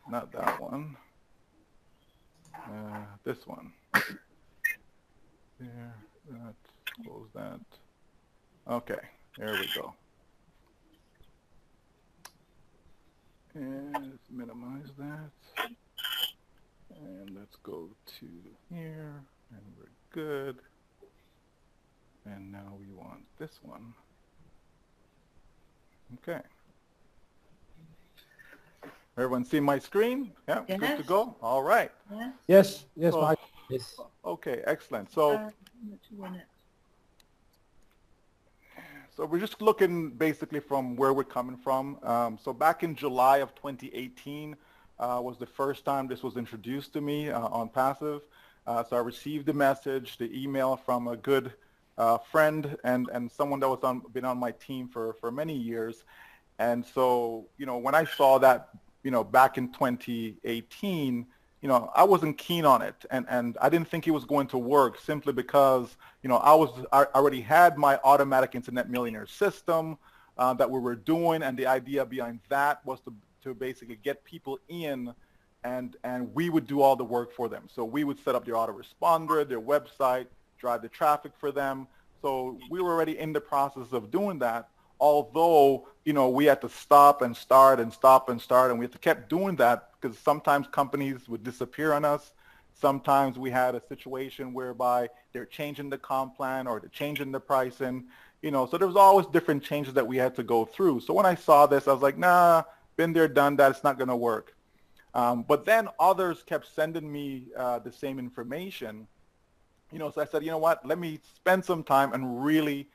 Not that one. This one. There, that, close that. Okay, there we go. And let's minimize that. And let's go to here, and we're good. And now we want this one. Okay. Everyone see my screen? Yeah, Yes. Good to go? All right. Yes. Yes, So- Mike. Yes. Okay, excellent. So we're just looking basically from where we're coming from. So back in July of 2018 was the first time this was introduced to me on Passive. So I received the message, the email from a good friend and someone that was been on my team for many years. And so, when I saw that, back in 2018, I wasn't keen on it, and I didn't think it was going to work simply because, I already had my automatic internet millionaire system that we were doing, and the idea behind that was to basically get people in, and we would do all the work for them. So we would set up their autoresponder, their website, drive the traffic for them. So we were already in the process of doing that. Although, we had to stop and start and stop and start, and we had to keep doing that because sometimes companies would disappear on us. Sometimes we had a situation whereby they're changing the comp plan or they're changing the pricing, so there was always different changes that we had to go through. So when I saw this, I was like, nah, been there, done that, it's not going to work. But then others kept sending me the same information, so I said, you know what, let me spend some time and really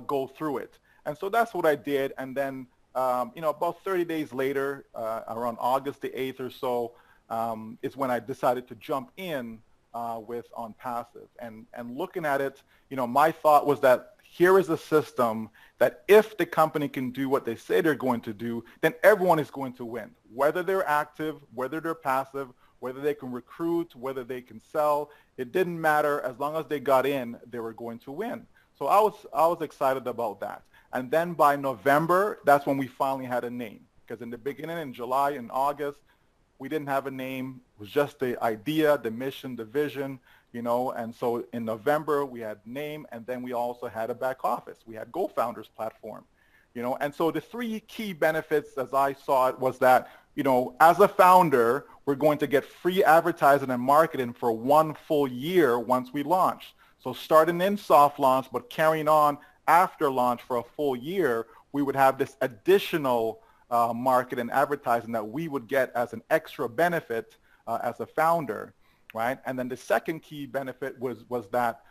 go through it. And so that's what I did. And then, about 30 days later, around August the 8th or so, is when I decided to jump in with Onpassive. And looking at it, my thought was that here is a system that if the company can do what they say they're going to do, then everyone is going to win. Whether they're active, whether they're passive, whether they can recruit, whether they can sell, it didn't matter. As long as they got in, they were going to win. So I was excited about that. And then by November, that's when we finally had a name. Because in the beginning, in July and August, we didn't have a name. It was just the idea, the mission, the vision, And so in November, we had name, and then we also had a back office. We had Gofounders platform, And so the three key benefits, as I saw it, was that, as a founder, we're going to get free advertising and marketing for 1 full year once we launch. So starting in soft launch, but carrying on after launch for a full year, we would have this additional market and advertising that we would get as an extra benefit as a founder, right? And then the second key benefit was that,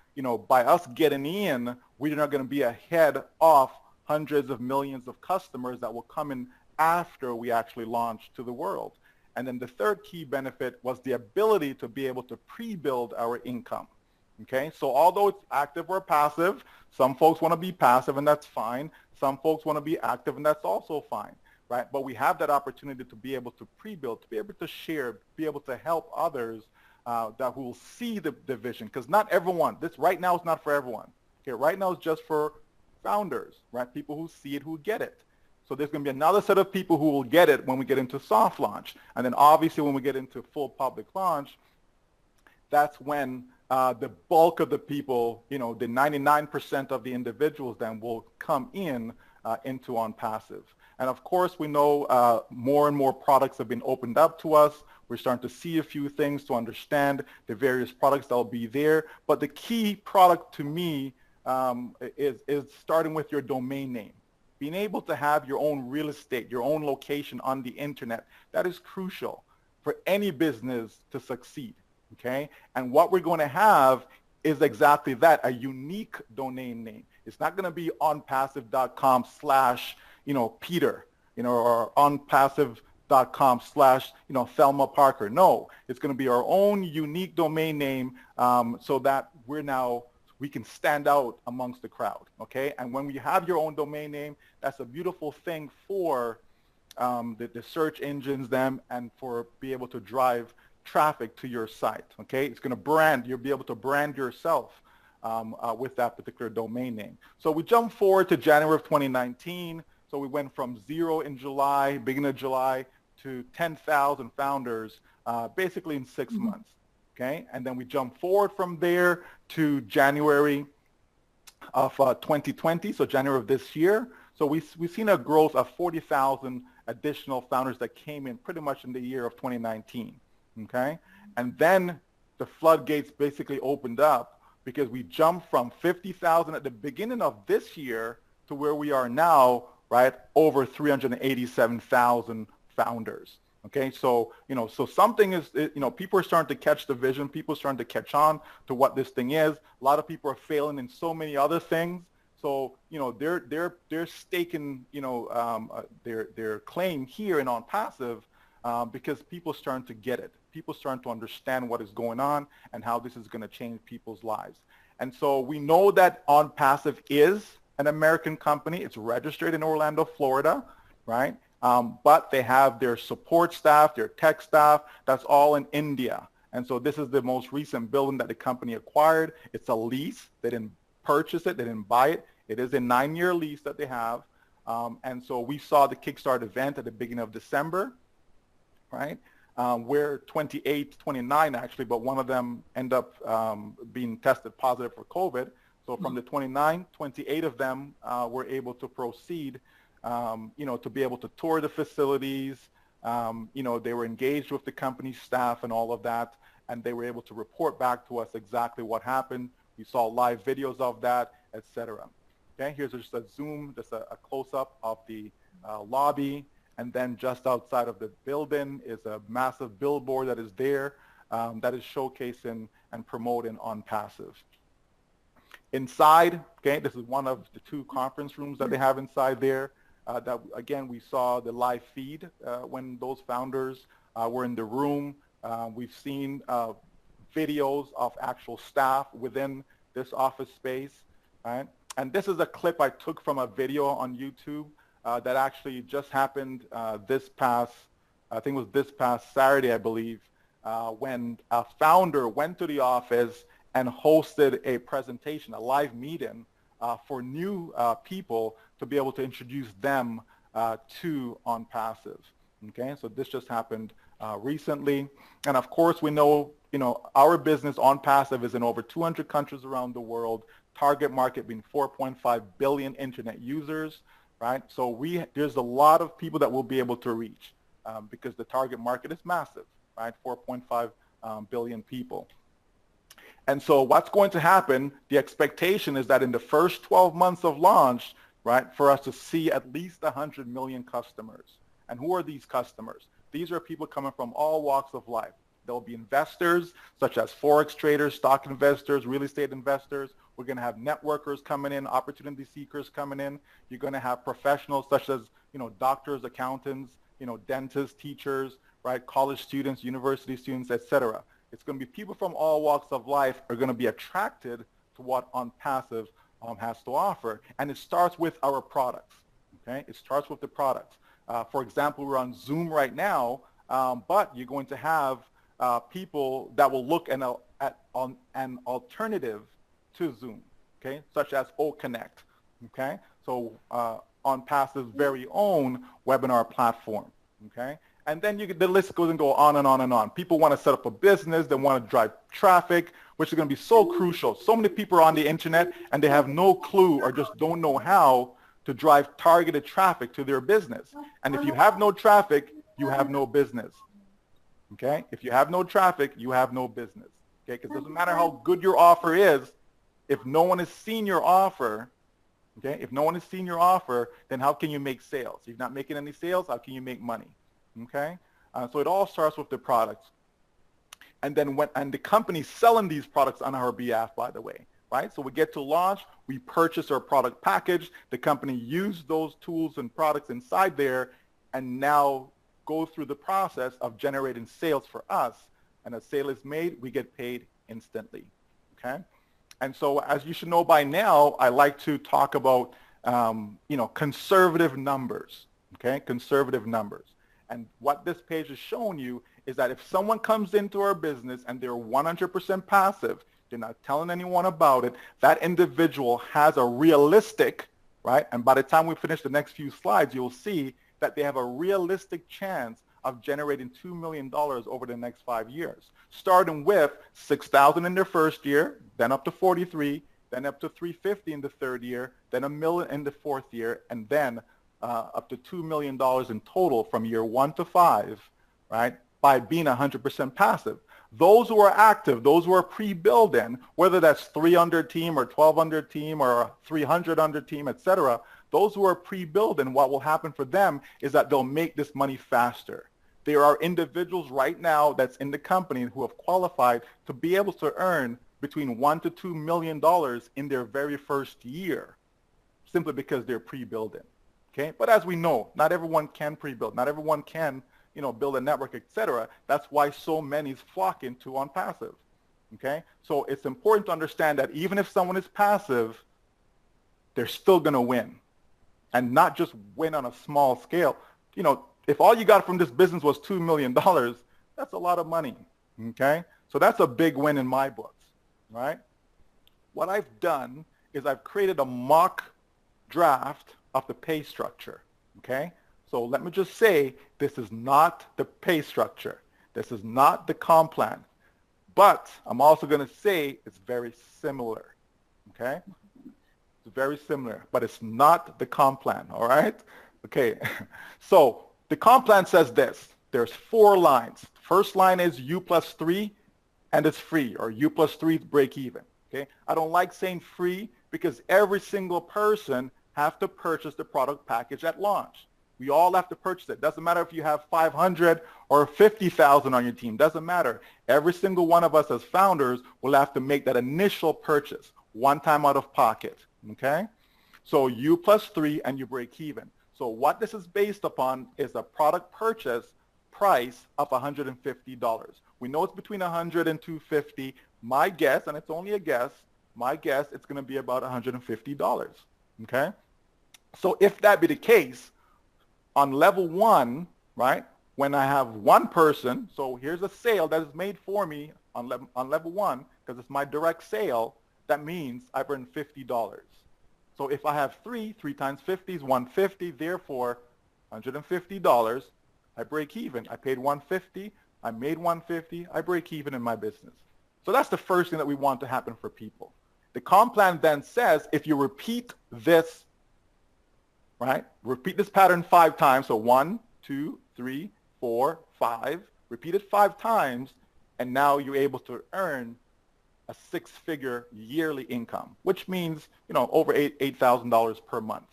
by us getting in, we're not going to be ahead of hundreds of millions of customers that will come in after we actually launch to the world. And then the third key benefit was the ability to be able to pre-build our income. Okay, so although it's active or passive, some folks want to be passive, and that's fine. Some folks want to be active, and that's also fine, right? But we have that opportunity to be able to pre-build, to be able to share, be able to help others that will see the vision, because not everyone, this right now is not for everyone. Okay, right now it's just for founders, right? People who see it, who get it. So there's going to be another set of people who will get it when we get into soft launch. And then obviously when we get into full public launch, that's when the bulk of the people, the 99% of the individuals then will come in into Onpassive. And of course, we know more and more products have been opened up to us. We're starting to see a few things to understand the various products that will be there. But the key product to me is starting with your domain name. Being able to have your own real estate, your own location on the internet, that is crucial for any business to succeed. Okay, and what we're going to have is exactly that, a unique domain name. It's not going to be onpassive.com/Peter, or onpassive.com/Thelma Parker. No, it's going to be our own unique domain name, so that we can stand out amongst the crowd. Okay, and when we have your own domain name, that's a beautiful thing for the search engines, and for be able to drive traffic to your site. Okay, it's going to brand. You'll be able to brand yourself with that particular domain name. So we jump forward to January of 2019. So we went from 0 in July, beginning of July, to 10,000 founders basically in 6 months. Okay, and then we jump forward from there to January of 2020, so January of this year. So we've seen a growth of 40,000 additional founders that came in pretty much in the year of 2019. Okay, and then the floodgates basically opened up because we jumped from 50,000 at the beginning of this year to where we are now, right, over 387,000 founders. Okay, so, so something is, people are starting to catch the vision. People are starting to catch on to what this thing is. A lot of people are failing in so many other things. So, they're staking, their claim here in Onpassive because people are starting to get it. People are starting to understand what is going on and how this is going to change people's lives. And so we know that Onpassive is an American company. It's registered in Orlando, Florida, right? But they have their support staff, their tech staff, that's all in India. And so this is the most recent building that the company acquired. It's a lease. They didn't purchase it. They didn't buy it. It is a 9-year lease that they have. And so we saw the Kickstart event at the beginning of December, right? Where 28, 29 actually, but one of them ended up being tested positive for COVID. So from the 29, 28 of them were able to proceed to be able to tour the facilities. They were engaged with the company staff and all of that, and they were able to report back to us exactly what happened. We saw live videos of that, etc. Okay, here's just a zoom, just a close-up of the lobby, and then just outside of the building is a massive billboard that is there that is showcasing and promoting Onpassive. Inside, okay, this is one of the 2 conference rooms that they have inside there. That again, we saw the live feed when those founders were in the room. We've seen videos of actual staff within this office space, right? And this is a clip I took from a video on YouTube that actually just happened this past Saturday, I believe, when a founder went to the office and hosted a presentation, a live meeting for new people to be able to introduce them to Onpassive. Okay, so this just happened recently. And of course, we know, our business Onpassive is in over 200 countries around the world, target market being 4.5 billion internet users, right? So there's a lot of people that we'll be able to reach because the target market is massive, right? 4.5 billion people. And so what's going to happen, the expectation is that in the first 12 months of launch, right, for us to see at least 100 million customers. And who are these customers? These are people coming from all walks of life. There'll be investors such as Forex traders, stock investors, real estate investors. We're going to have networkers coming in, opportunity seekers coming in. You're going to have professionals such as, doctors, accountants, dentists, teachers, right, college students, university students, etc. It's going to be people from all walks of life are going to be attracted to what Onpassive has to offer. And it starts with our products, okay? It starts with the products. For example, we're on Zoom right now, but you're going to have people that will look at an alternative to Zoom, okay? Such as OConnect, okay? So Onpassive's very own webinar platform, okay? And then the list goes and go on and on and on. People want to set up a business. They want to drive traffic, which is going to be so crucial. So many people are on the internet and they have no clue or just don't know how to drive targeted traffic to their business. And if you have no traffic, you have no business. Okay? If you have no traffic, you have no business. Okay? Because it doesn't matter how good your offer is, if no one has seen your offer, okay? If no one has seen your offer, then how can you make sales? If you're not making any sales, how can you make money? Okay, so it all starts with the products, and then the company's selling these products on our behalf, by the way, right? So we get to launch, we purchase our product package, the company use those tools and products inside there, and now go through the process of generating sales for us. And a sale is made, we get paid instantly. Okay, and so as you should know by now, I like to talk about conservative numbers. Okay, conservative numbers. And what this page is showing you is that if someone comes into our business and they're 100% passive, they're not telling anyone about it, that individual has a realistic right? And by the time we finish the next few slides, you'll see that they have a realistic chance of generating $2 million over the next 5 years, starting with 6,000 in their first year, then up to 43, then up to 350 in the third year, then $1 million in the fourth year, and then up to $2 million in total from year 1 to 5, right, by being 100% passive. Those who are active, those who are pre-built in, whether that's 3 under team or 12 under team or 300 under team, etc., those who are pre-built in, what will happen for them is that they'll make this money faster. There are individuals right now that's in the company who have qualified to be able to earn between $1 to $2 million in their very first year, simply because they're pre-built in. Okay, but as we know, not everyone can pre-build, not everyone can, build a network, etc. That's why so many flock into Onpassive. Okay, so it's important to understand that even if someone is passive, they're still going to win, and not just win on a small scale. If all you got from this business was $2 million, that's a lot of money. Okay, so that's a big win in my books, right? What I've done is I've created a mock draft of the pay structure. Okay, so let me just say, this is not the pay structure. This is not the comp plan. But I'm also going to say it's very similar. Okay? It's very similar, but it's not the comp plan. All right? Okay. So the comp plan says this. There's 4 lines. First line is U plus 3 and it's free, or U plus 3 break even. Okay? I don't like saying free because every single person have to purchase the product package at launch. We all have to purchase it. Doesn't matter if you have 500 or 50,000 on your team. Doesn't matter. Every single one of us as founders will have to make that initial purchase one time out of pocket. Okay? So U plus 3 and you break even. So what this is based upon is a product purchase price of $150. We know it's between 100 and 250. My guess, and it's only a guess, my guess it's going to be about $150. Okay? So if that be the case, on level 1, right, when I have one person, so here's a sale that is made for me on level 1, because it's my direct sale, that means I've earned $50. So if I have 3 times 50 is 150, therefore $150, I break even. I paid 150, I made 150, I break even in my business. So that's the first thing that we want to happen for people. The comp plan then says if you repeat this, right, repeat this pattern 5 times, so 1, 2, 3, 4, 5, repeat it 5 times, and now you're able to earn a 6-figure yearly income, which means, over $8,000 per month.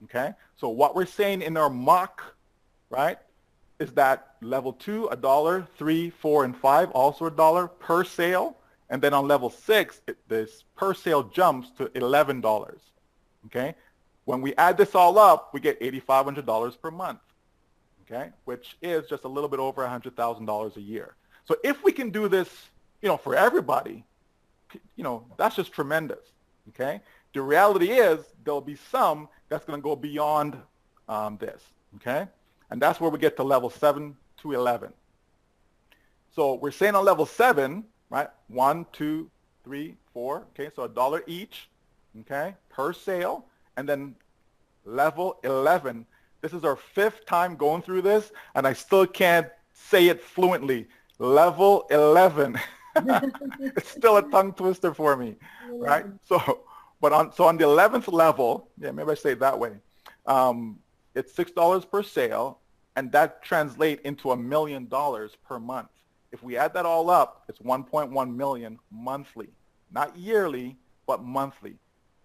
Okay? So what we're saying in our mock, right, is that level 2, $1, 3, 4, and 5, also $1 per sale. And then on level 6, this per sale jumps to $11. Okay? When we add this all up, we get $8,500 per month. Okay? Which is just a little bit over $100,000 a year. So if we can do this, for everybody, that's just tremendous. Okay? The reality is there'll be some that's going to go beyond this. Okay? And that's where we get to level 7 to 11. So we're saying on level 7, right? 1, 2, 3, 4. Okay, so $1 each. Okay, per sale. And then level 11. This is our 5th time going through this, and I still can't say it fluently. Level 11. It's still a tongue twister for me, right? So on the 11th level, yeah, maybe I say it that way. It's $6 per sale, and that translates into $1 million per month. If we add that all up, it's 1.1 million monthly, not yearly, but monthly.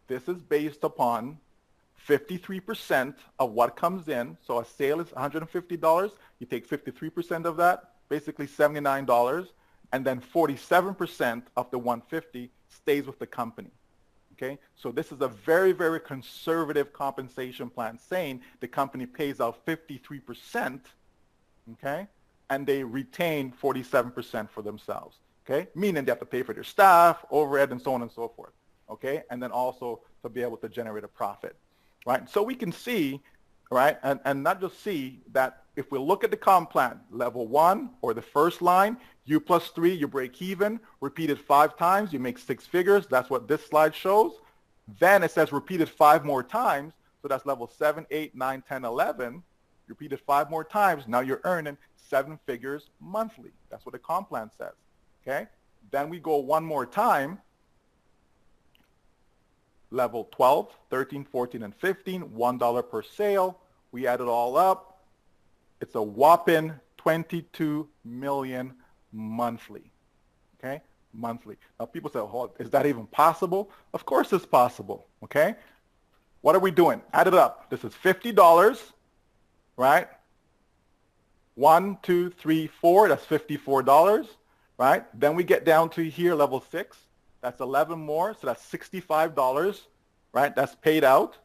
This is based upon 53% of what comes in. So a sale is $150. You take 53% of that, basically $79, and then 47% of the 150 stays with the company. Okay, so this is a very, very conservative compensation plan, saying the company pays out 53%, okay, and they retain 47% for themselves, okay, meaning they have to pay for their staff, overhead, and so on and so forth, okay, and then also to be able to generate a profit, right? So we can see, right, and not just see that if we look at the comp plan, level 1 or the first line, U plus 3, you break even, repeat it 5 times, you make 6 figures. That's what this slide shows. Then it says repeat it 5 more times. So that's level 7, 8, 9, 10, 11. Repeat it 5 more times. Now you're earning 7 figures monthly. That's what the comp plan says. Okay? Then we go one more time. Level 12, 13, 14, and 15, $1 per sale. We add it all up. It's a whopping 22 million monthly. Okay? Monthly. Now people say, oh, is that even possible? Of course it's possible. Okay? What are we doing? Add it up. This is $50, right? 1, 2, 3, 4, that's $54, right? Then we get down to here, level 6. That's 11 more, so that's $65, right? That's paid out,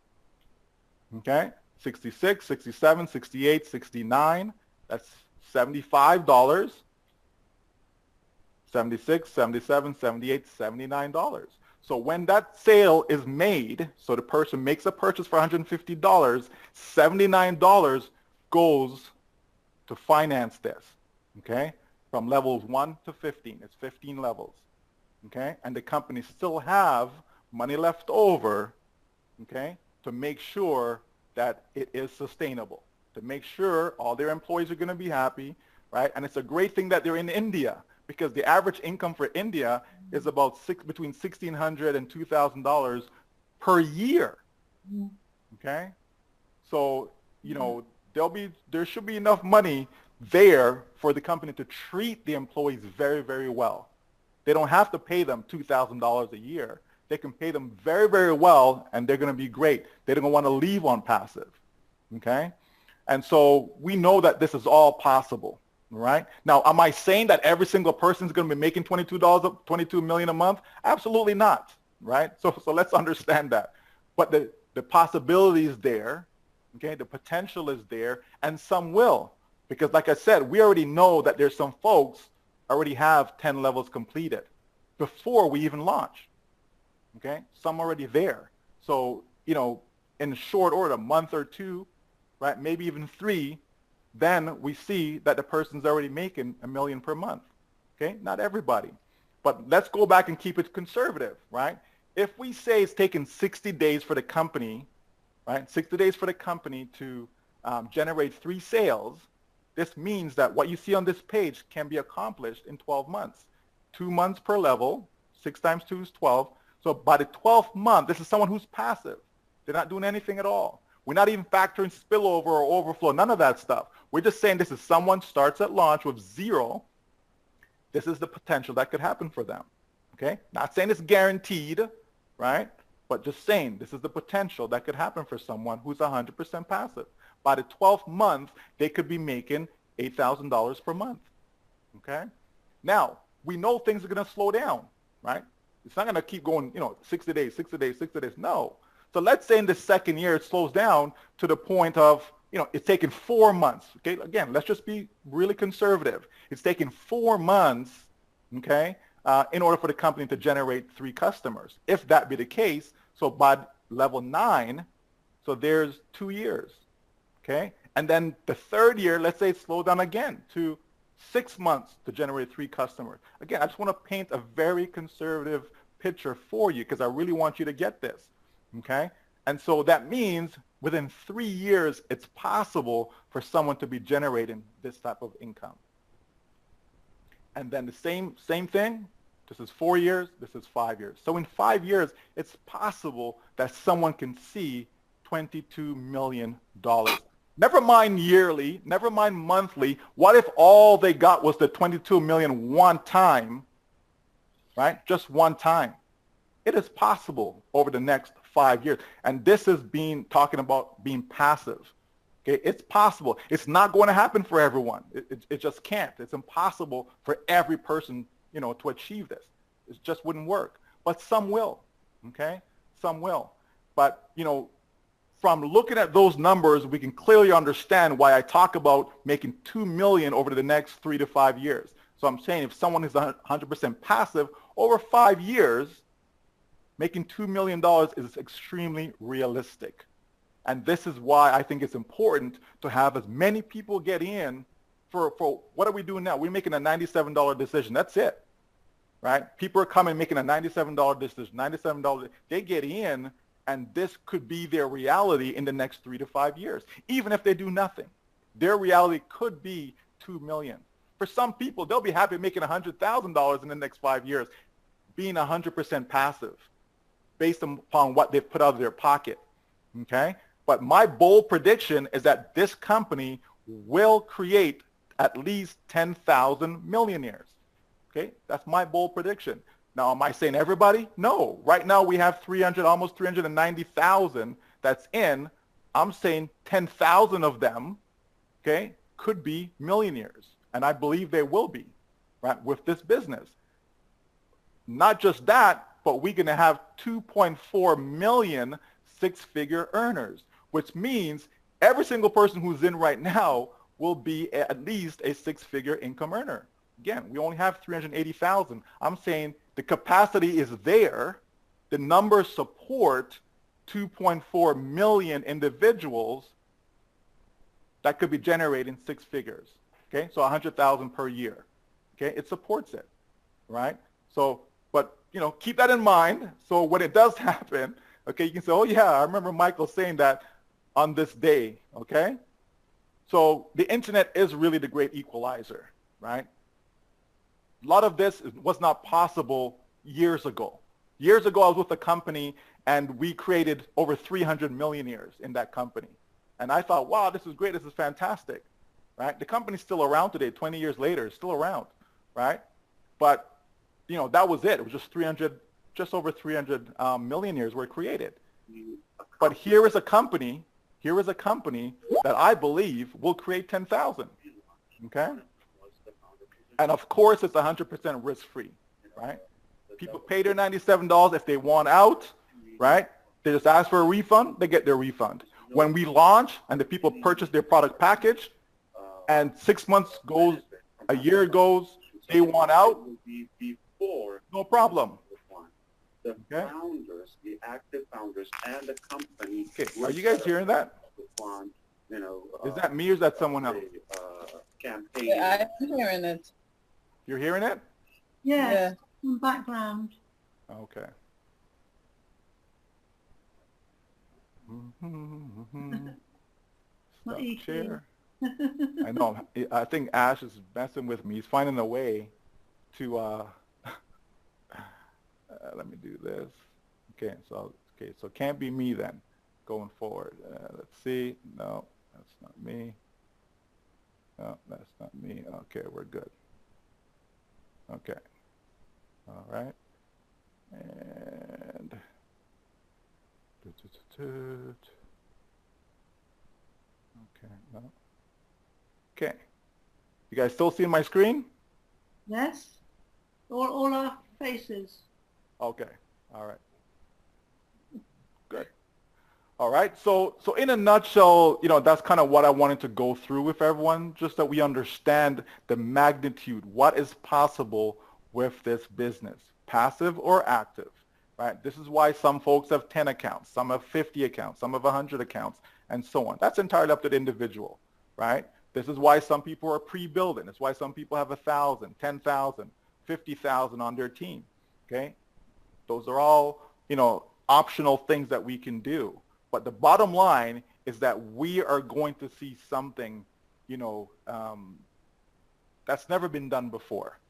okay? 66, 67, 68, 69, that's $75. 76, 77, 78, $79. So when that sale is made, so the person makes a purchase for $150, $79 goes to finance this, okay? From levels 1 to 15, it's 15 levels, okay? And the company still have money left over, okay, to make sure that it is sustainable, to make sure all their employees are going to be happy, right? And it's a great thing that they're in India, because the average income for India is about between $1,600 and $2,000 per year. Okay, so you know there should be enough money there for the company to treat the employees very, very well. They don't have to pay them $2,000 a year. They can pay them very, very well, and they're going to be great. They don't want to leave Onpassive. Okay, and so we know that this is all possible. Right? Now, am I saying that every single person is going to be making $22 million a month? Absolutely not. Right? So let's understand that. But the possibility is there. Okay? The potential is there, and some will, because like I said, we already know that there's some folks already have 10 levels completed before we even launch. Okay? Some already there. So you know, in short order, a month or two, right? Maybe even 3. Then we see that the person's already making $1 million per month. Okay, not everybody. But let's go back and keep it conservative, right? If we say it's taken 60 days for the company, right? 60 days for the company to generate 3 sales, this means that what you see on this page can be accomplished in 12 months. 2 months per level, 6 times 2 is 12. So by the 12th month, this is someone who's passive. They're not doing anything at all. We're not even factoring spillover or overflow, none of that stuff. We're just saying this is someone starts at launch with 0. This is the potential that could happen for them, okay? Not saying it's guaranteed, right? But just saying this is the potential that could happen for someone who's 100% passive. By the 12th month, they could be making $8,000 per month, okay? Now, we know things are going to slow down, right? It's not going to keep going, you know, 60 days, 60 days, 60 days. No. So let's say in the second year it slows down to the point of, you know, it's taken 4 months. Okay, again, let's just be really conservative. It's taken 4 months, okay, in order for the company to generate 3 customers. If that be the case, so by level 9, so there's 2 years, okay? And then the third year, let's say it slowed down again to 6 months to generate 3 customers. Again, I just want to paint a very conservative picture for you because I really want you to get this. Okay, and so that means within 3 years, it's possible for someone to be generating this type of income. And then the same thing, this is 4 years, this is 5 years. So in 5 years, it's possible that someone can see $22 million. Never mind yearly, never mind monthly. What if all they got was the $22 million one time, right? Just one time. It is possible over the next 5 years. And this is talking about being passive. Okay, it's possible. It's not going to happen for everyone. It just can't. It's impossible for every person, you know, to achieve this. It just wouldn't work. But some will. Okay, some will. But you know, from looking at those numbers, we can clearly understand why I talk about making $2 million over the next 3 to 5 years. So I'm saying if someone is 100% passive over 5 years, making $2 million is extremely realistic. And this is why I think it's important to have as many people get in for what are we doing now? We're making a $97 decision. That's it, right? People are coming making a $97 decision, $97. They get in, And this could be their reality in the next 3 to 5 years. Even if they do nothing, their reality could be 2 million. For some people, they'll be happy making $100,000 in the next 5 years, being 100% passive based upon what they've put out of their pocket, okay? But my bold prediction is that this company will create at least 10,000 millionaires, okay? That's my bold prediction. Now, am I saying everybody? No. Right now we have almost 390,000 that's in. I'm saying 10,000 of them, okay, could be millionaires. And I believe they will be, right, with this business. Not just that, but we're going to have 2.4 million six-figure earners, which means every single person who's in right now will be at least a six-figure income earner. Again, we only have 380,000. I'm saying the capacity is there. The numbers support 2.4 million individuals that could be generating six figures. Okay, so 100,000 per year. Okay, it supports it, right? So, but you know, keep that in mind. So when it does happen, okay, you can say, oh yeah, I remember Michael saying that on this day. Okay, so the internet is really the great equalizer, right? A lot of this was not possible years ago. Years ago, I was with a company and we created over 300 millionaires in that company. And I thought, wow, this is great. This is fantastic, right? The company's still around today, 20 years later, it's still around, right? But, you know, that was it. It was just over 300 millionaires were created. But here is a company that I believe will create 10,000, okay? And of course, it's 100% risk-free, right? People pay their $97 if they want out, right? They just ask for a refund, they get their refund. When we launch and the people purchase their product package and 6 months goes, a year goes, they want out, no problem. The founders, the active founders and the company. Okay, are you guys hearing that? You know, is that me or is that someone else? Campaign. Yeah, I'm hearing it. You're hearing it? Yes, Yeah. in background. Okay. What Stop EQ? share. I know. I think Ash is messing with me. He's finding a way to. Let me do this. Okay, so it can't be me then, going forward. Let's see. No, that's not me. No, that's not me. Okay, we're good. Okay. All right. And okay, no. Okay. You guys still seeing my screen? Yes, all our faces. Okay. All right. Good. All right. So in a nutshell, you know, that's kind of what I wanted to go through with everyone, just that we understand the magnitude, what is possible with this business, passive or active, right? This is why some folks have 10 accounts, some have 50 accounts, some have 100 accounts, and so on. That's entirely up to the individual, right? This is why some people are pre-building. It's why some people have 1,000, 10,000, 50,000 on their team, okay? Those are all, you know, optional things that we can do. But the bottom line is that we are going to see something, you know, that's never been done before,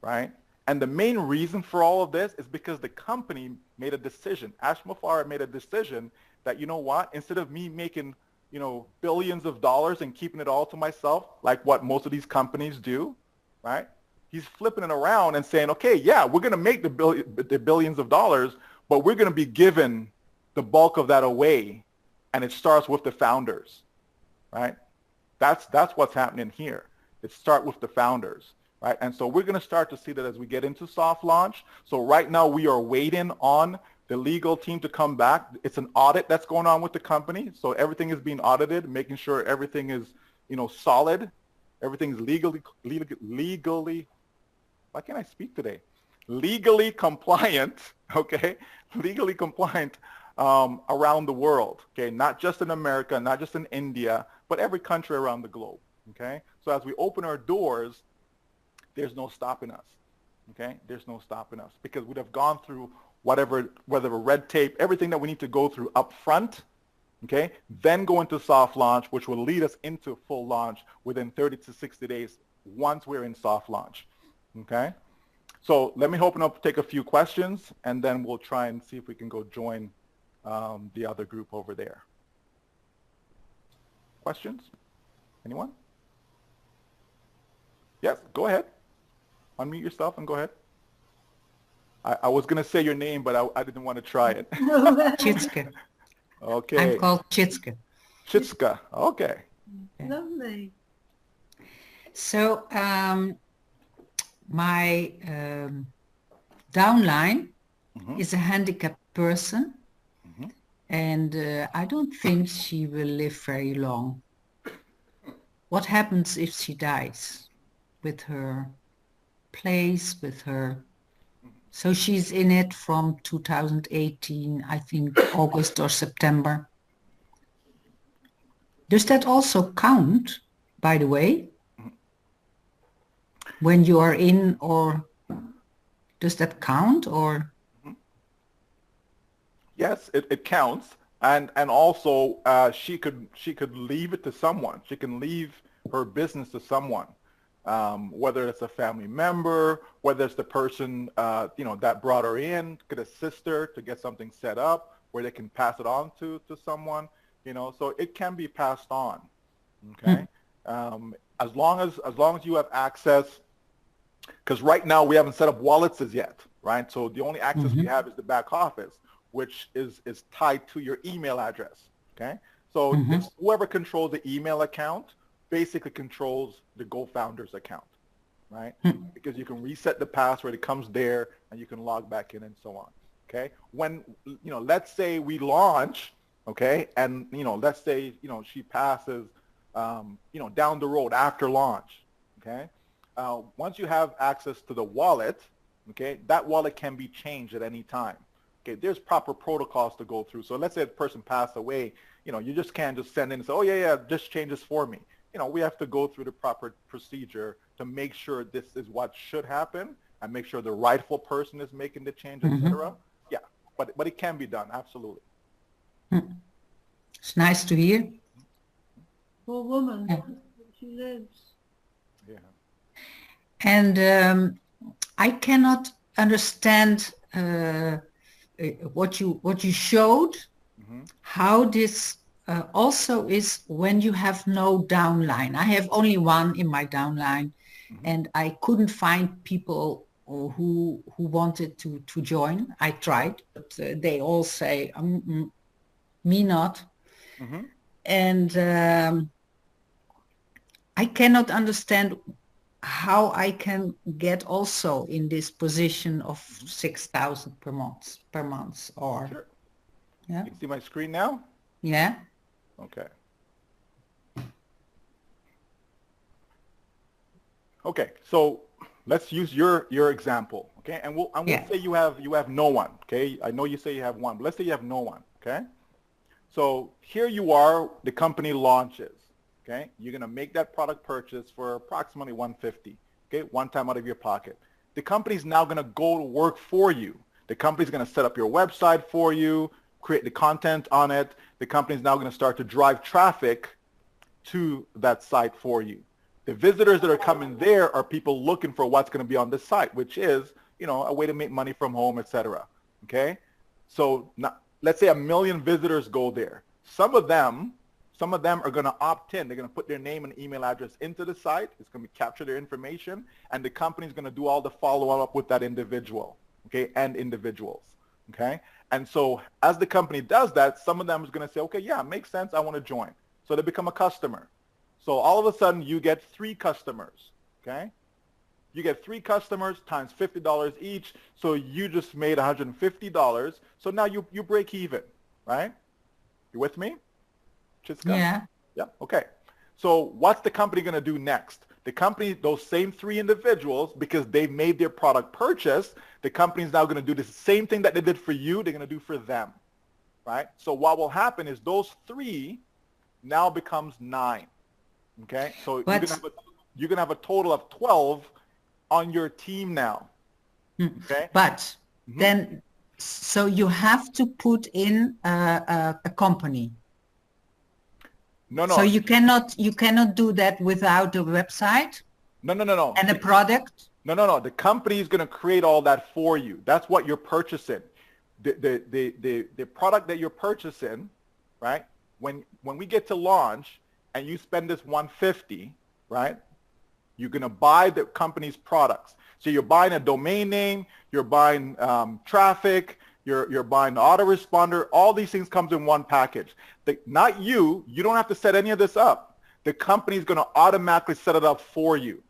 right? And the main reason for all of this is because the company made a decision. Ash Mafara made a decision that, you know what, instead of me making, you know, billions of dollars and keeping it all to myself, like what most of these companies do, right? He's flipping it around and saying, okay, yeah, we're going to make the billions of dollars, but we're going to be giving the bulk of that away. And it starts with the founders, right? That's what's happening here. It starts with the founders, right? And so we're going to start to see that as we get into soft launch. So right now we are waiting on the legal team to come back. It's an audit that's going on with the company. So everything is being audited, making sure everything is, you know, solid. Everything's legally, why can't I speak today? Legally compliant, okay? Legally compliant around the world, okay? Not just in America, not just in India, but every country around the globe, okay? So as we open our doors, there's no stopping us, okay? There's no stopping us because we'd have gone through whatever red tape, everything that we need to go through up front, okay, then go into soft launch, which will lead us into full launch within 30 to 60 days once we're in soft launch, okay? So let me open up, take a few questions, and then we'll try and see if we can go join the other group over there. Questions? Anyone? Yes, go ahead. Unmute yourself and go ahead. I was going to say your name, but I didn't want to try it. Chitske. Okay. I'm called Chitske. Chitska. Okay. Lovely. So my downline is a handicapped person, and I don't think she will live very long. What happens if she dies with her place, with her? So she's in it from 2018, I think August or September. Does that also count, by the way? When you are in, or does that count, or? Yes, it counts, and also she could leave it to someone. She can leave her business to someone, whether it's a family member, whether it's the person that brought her in, could assist her to get something set up where they can pass it on to someone. So it can be passed on. Okay, as long as you have access. Because right now we haven't set up wallets as yet, right? So the only access we have is the back office, which is tied to your email address, okay? So whoever controls the email account basically controls the Gofounders account, right? Because you can reset the password, it comes there, and you can log back in and so on, okay? When, let's say we launch, okay, and, let's say, she passes, down the road after launch, okay? Once you have access to the wallet, okay, that wallet can be changed at any time. Okay, there's proper protocols to go through. So let's say a person passed away, you just can't just send in and say, oh yeah, just change this for me. We have to go through the proper procedure to make sure this is what should happen and make sure the rightful person is making the change, etc. Yeah, but it can be done, absolutely. It's nice to hear. Poor woman. She lives. Yeah. And I cannot understand what you showed, how this also is when you have no downline. I have only one in my downline, and I couldn't find people who wanted to join. I tried, but they all say, me not. And I cannot understand how I can get also in this position of 6,000 per month, or Sure. Yeah. You can see my screen now? Yeah. Okay. Okay, so let's use your example, okay? And we'll say you have no one, okay? I know you say you have one, but let's say you have no one, okay? So here you are, the company launches, okay? You're gonna make that product purchase for approximately $150, okay? One time out of your pocket. The company's now gonna go to work for you. The company's gonna set up your website for you, create the content on it. The company's now gonna start to drive traffic to that site for you. The visitors that are coming there are people looking for what's gonna be on this site, which is, a way to make money from home, etc. Okay? So now, let's say 1 million visitors go there. Some of them are going to opt in. They're going to put their name and email address into the site. It's going to capture their information, and the company's going to do all the follow-up with that individual, okay, and individuals, okay? And so as the company does that, some of them is going to say, okay, yeah, makes sense. I want to join. So they become a customer. So all of a sudden, you get 3 customers, okay? You get 3 customers times $50 each, so you just made $150. So now you break even, right? You with me? Chiska? Yeah. Yeah, okay. So what's the company going to do next? The company, those same 3 individuals, because they've made their product purchase, the company's now going to do the same thing that they did for you, they're going to do for them, right? So what will happen is those 3 now becomes 9, okay? So you're going to have a total of 12 on your team now, okay? But then So you have to put in a company. No, no. So you cannot do that without a website No. and a product. No. The company is going to create all that for you. That's what you're purchasing. The product that you're purchasing, right? When we get to launch and you spend this $150, right? You're going to buy the company's products. So you're buying a domain name, you're buying traffic, you're buying the autoresponder. All these things comes in one package. Not you. You don't have to set any of this up. The company is going to automatically set it up for you.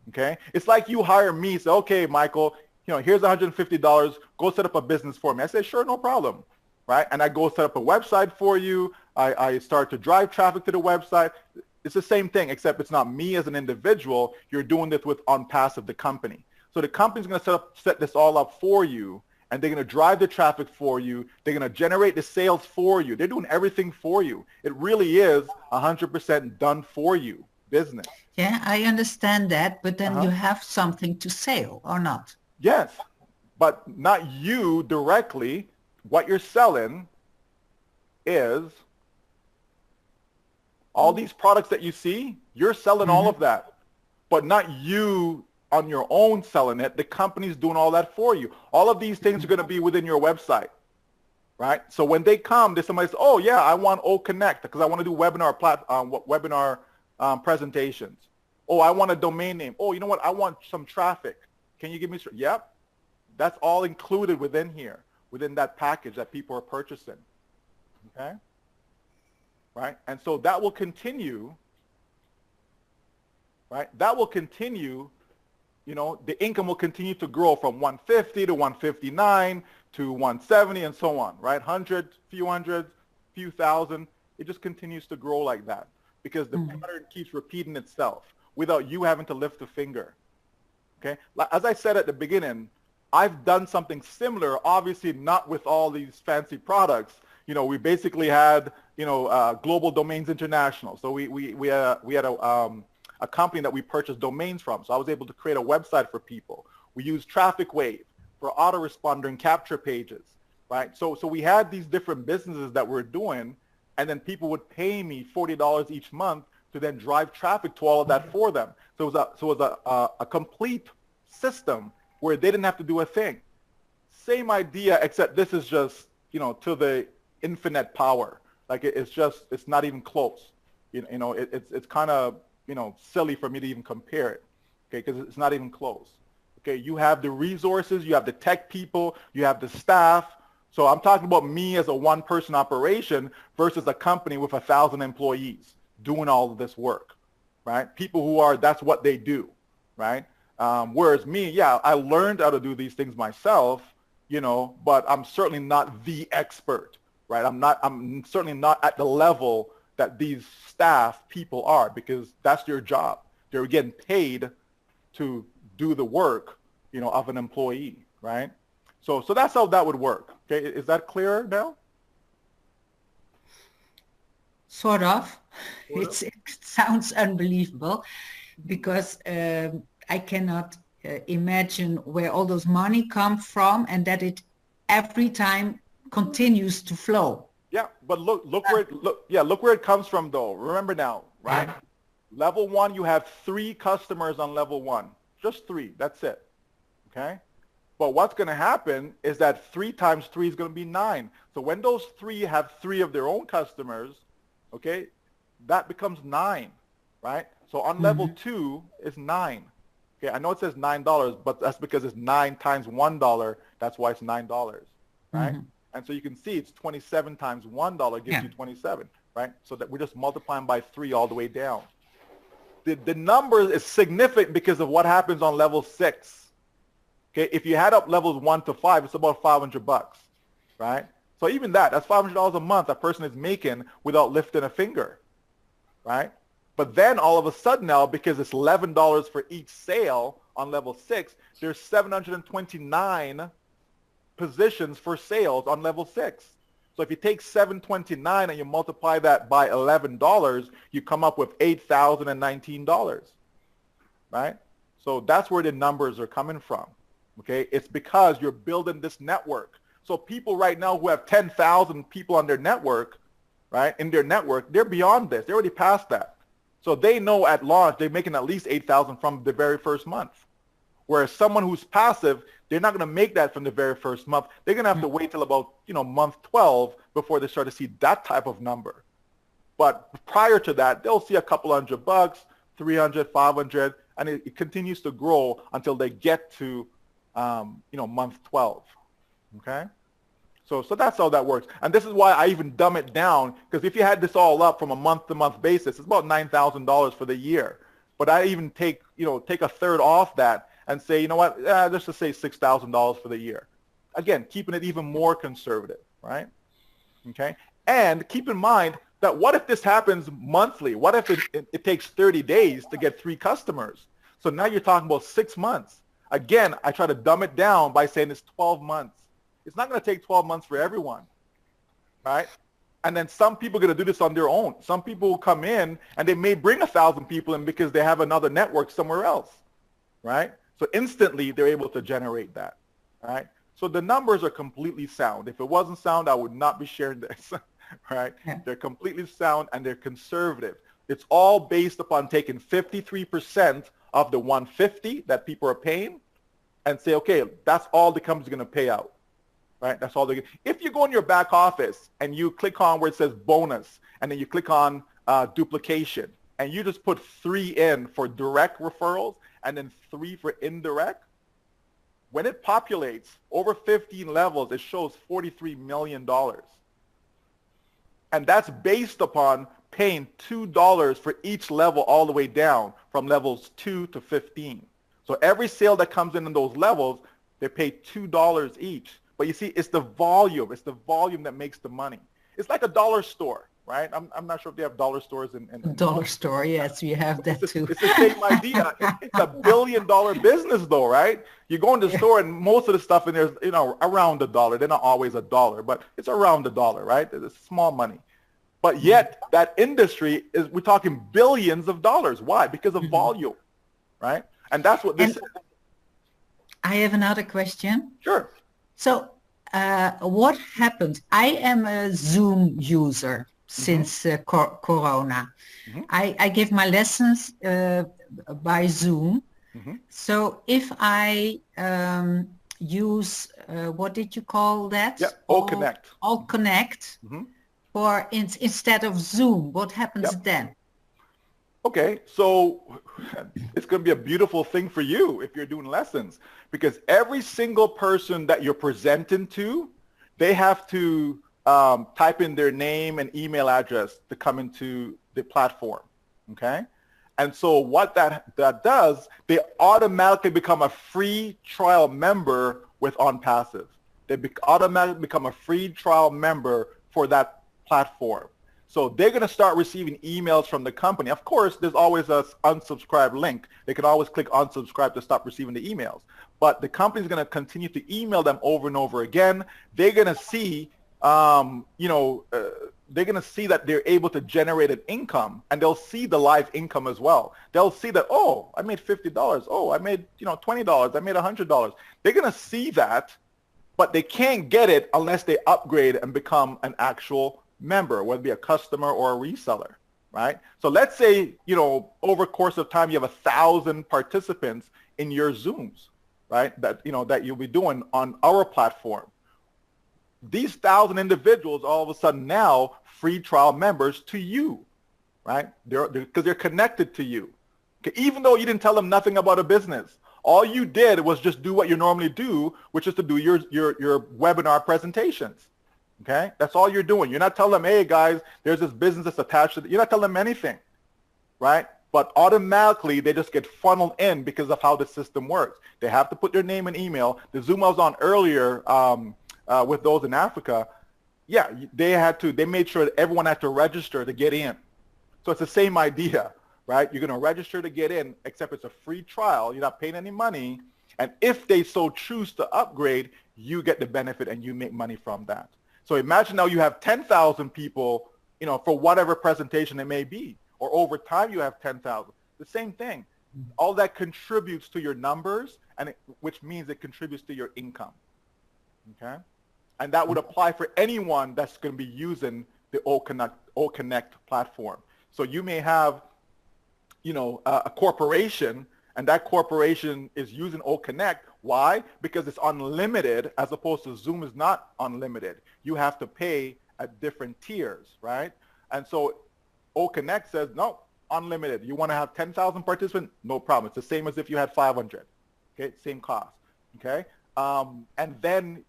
Okay? It's like you hire me. Say, okay, Michael, here's $150. Go set up a business for me. I say, sure, no problem. Right? And I go set up a website for you. I start to drive traffic to the website. It's the same thing, except it's not me as an individual. You're doing this with Onpassive, the company. So the company's going to set this all up for you, and they're going to drive the traffic for you. They're going to generate the sales for you. They're doing everything for you. It really is 100% done for you business. Yeah, I understand that, but then you have something to sell or not? Yes, but not you directly. What you're selling is all these products that you see. You're selling all of that, but not you on your own selling it. The company's doing all that for you. All of these things are going to be within your website, right? So when they come, there's somebody says, oh yeah, I want OConnect because I want to do webinar presentations. Oh, I want a domain name. Oh, you know what? I want some traffic. Can you give me? Yep. That's all included within here, within that package that people are purchasing. Okay? Right? And so that will continue, right? That will continue. The income will continue to grow from 150 to 159 to 170 and so on, right? Few hundred, few thousand. It just continues to grow like that because the pattern keeps repeating itself without you having to lift a finger, okay? As I said at the beginning, I've done something similar, obviously not with all these fancy products. We basically had, Global Domains International. So we had a company that we purchased domains from. So I was able to create a website for people. We used Traffic Wave for autoresponder and capture pages, right? So we had these different businesses that we're doing, and then people would pay me $40 each month to then drive traffic to all of that for them. So it was a complete system where they didn't have to do a thing. Same idea, except this is just, to the infinite power. Like it's not even close. It's kind of, silly for me to even compare it, okay, because it's not even close. Okay, you have the resources, you have the tech people, you have the staff. So I'm talking about me as a one-person operation versus a company with 1,000 employees doing all of this work, right? People that's what they do, right? Whereas me, yeah, I learned how to do these things myself, but I'm certainly not the expert, right? I'm certainly not at the level that these staff people are, because that's their job. They're getting paid to do the work, of an employee, right? So that's how that would work. Okay, is that clearer now? Sort of. It sounds unbelievable because I cannot imagine where all those money come from and that it every time continues to flow. Yeah, but look where it comes from though. Remember now, right? Level 1, you have 3 customers on level 1. Just 3, that's it. Okay? But what's going to happen is that 3 times 3 is going to be 9. So when those 3 have 3 of their own customers, okay, that becomes 9, right? So on level 2 is 9. Okay, I know it says $9, but that's because it's 9 times $1. That's why it's $9, right? And so you can see it's 27 times $1 gives you 27, right? So that we're just multiplying by 3 all the way down. The number is significant because of what happens on level 6. Okay, if you add up levels 1 to 5, it's about $500, right? So even that's $500 a month a person is making without lifting a finger, right? But then all of a sudden now, because it's $11 for each sale on level 6, there's 729 positions for sales on level 6. So if you take 729 and you multiply that by $11, you come up with $8,019, right? So that's where the numbers are coming from, okay? It's because you're building this network. So people right now who have 10,000 people on their network, right, in their network, they're beyond this. They're already past that. So they know at launch they're making at least 8,000 from the very first month. Whereas someone who's passive, they're not going to make that from the very first month. They're going to have to wait till about, month 12 before they start to see that type of number. But prior to that, they'll see a couple $100, 300, 500, and it continues to grow until they get to, month 12. Okay? So that's how that works. And this is why I even dumb it down, because if you had this all up from a month-to-month basis, it's about $9,000 for the year. But I even take a third off that and say, you know what, let's just say $6,000 for the year. Again, keeping it even more conservative, right? Okay? And keep in mind that what if this happens monthly? What if it takes 30 days to get 3 customers? So now you're talking about 6 months. Again, I try to dumb it down by saying it's 12 months. It's not going to take 12 months for everyone, right? And then some people are going to do this on their own. Some people will come in and they may bring 1,000 people in because they have another network somewhere else, right? So instantly they're able to generate that, right? So the numbers are completely sound. If it wasn't sound, I would not be sharing this, right? Yeah. They're completely sound and they're conservative. It's all based upon taking 53% of the 150 that people are paying and say, okay, that's all the company's going to pay out. Right? That's all they get. If you go in your back office and you click on where it says bonus and then you click on duplication and you just put 3 in for direct referrals and then 3 for indirect, when it populates over 15 levels, it shows $43 million. And that's based upon paying $2 for each level all the way down from levels 2 to 15. So every sale that comes in those levels, they pay $2 each. But you see, it's the volume. It's the volume that makes the money. It's like a dollar store, right? I'm not sure if they have dollar stores in dollar store, yes, we have that too. It's the same idea. It's $1 billion business though, right? You go in the store and most of the stuff in there is, around $1. They're not always $1, but it's around $1, right? It's small money. But yet that industry we're talking billions of dollars. Why? Because of volume, right? And that's what this is. I have another question. Sure. So what happens? I am a Zoom user since Corona. I give my lessons by Zoom. So if I use, what did you call that? Yeah, Allconnect. Allconnect for instead of Zoom, what happens then? Okay, so it's going to be a beautiful thing for you if you're doing lessons, because every single person that you're presenting to, they have to type in their name and email address to come into the platform, okay? And so what that does, they automatically become a free trial member with Onpassive. They automatically become a free trial member for that platform. So they're going to start receiving emails from the company. Of course, there's always an unsubscribe link. They can always click unsubscribe to stop receiving the emails. But the company's going to continue to email them over and over again. They're going to see, they're going to see that they're able to generate an income, and they'll see the live income as well. They'll see that, oh, I made $50. Oh, I made, $20. I made $100. They're going to see that, but they can't get it unless they upgrade and become an actual member, whether it be a customer or a reseller, right? So let's say, over the course of time, you have 1,000 participants in your Zooms, right? That you'll be doing on our platform. These 1,000 individuals, all of a sudden now, free trial members to you, right? Because they're connected to you. Okay? Even though you didn't tell them nothing about a business, all you did was just do what you normally do, which is to do your webinar presentations. Okay, that's all you're doing. You're not telling them, hey guys, there's this business that's attached to it. You're not telling them anything, right? But automatically they just get funneled in because of how the system works. They have to put their name and email. The Zoom I was on earlier with those in Africa, yeah, they made sure that everyone had to register to get in. So it's the same idea, right? You're going to register to get in, except it's a free trial. You're not paying any money. And if they so choose to upgrade, you get the benefit and you make money from that. So imagine now you have 10,000 people, for whatever presentation it may be, or over time you have 10,000. The same thing. All that contributes to your numbers, which means it contributes to your income. Okay? And that would apply for anyone that's going to be using the OConnect platform. So you may have, a corporation, and that corporation is using OConnect. Why? Because it's unlimited, as opposed to Zoom is not unlimited. You have to pay at different tiers, right? And so OConnect says, no, unlimited. You want to have 10,000 participants? No problem. It's the same as if you had 500. Okay, same cost. Okay, and then,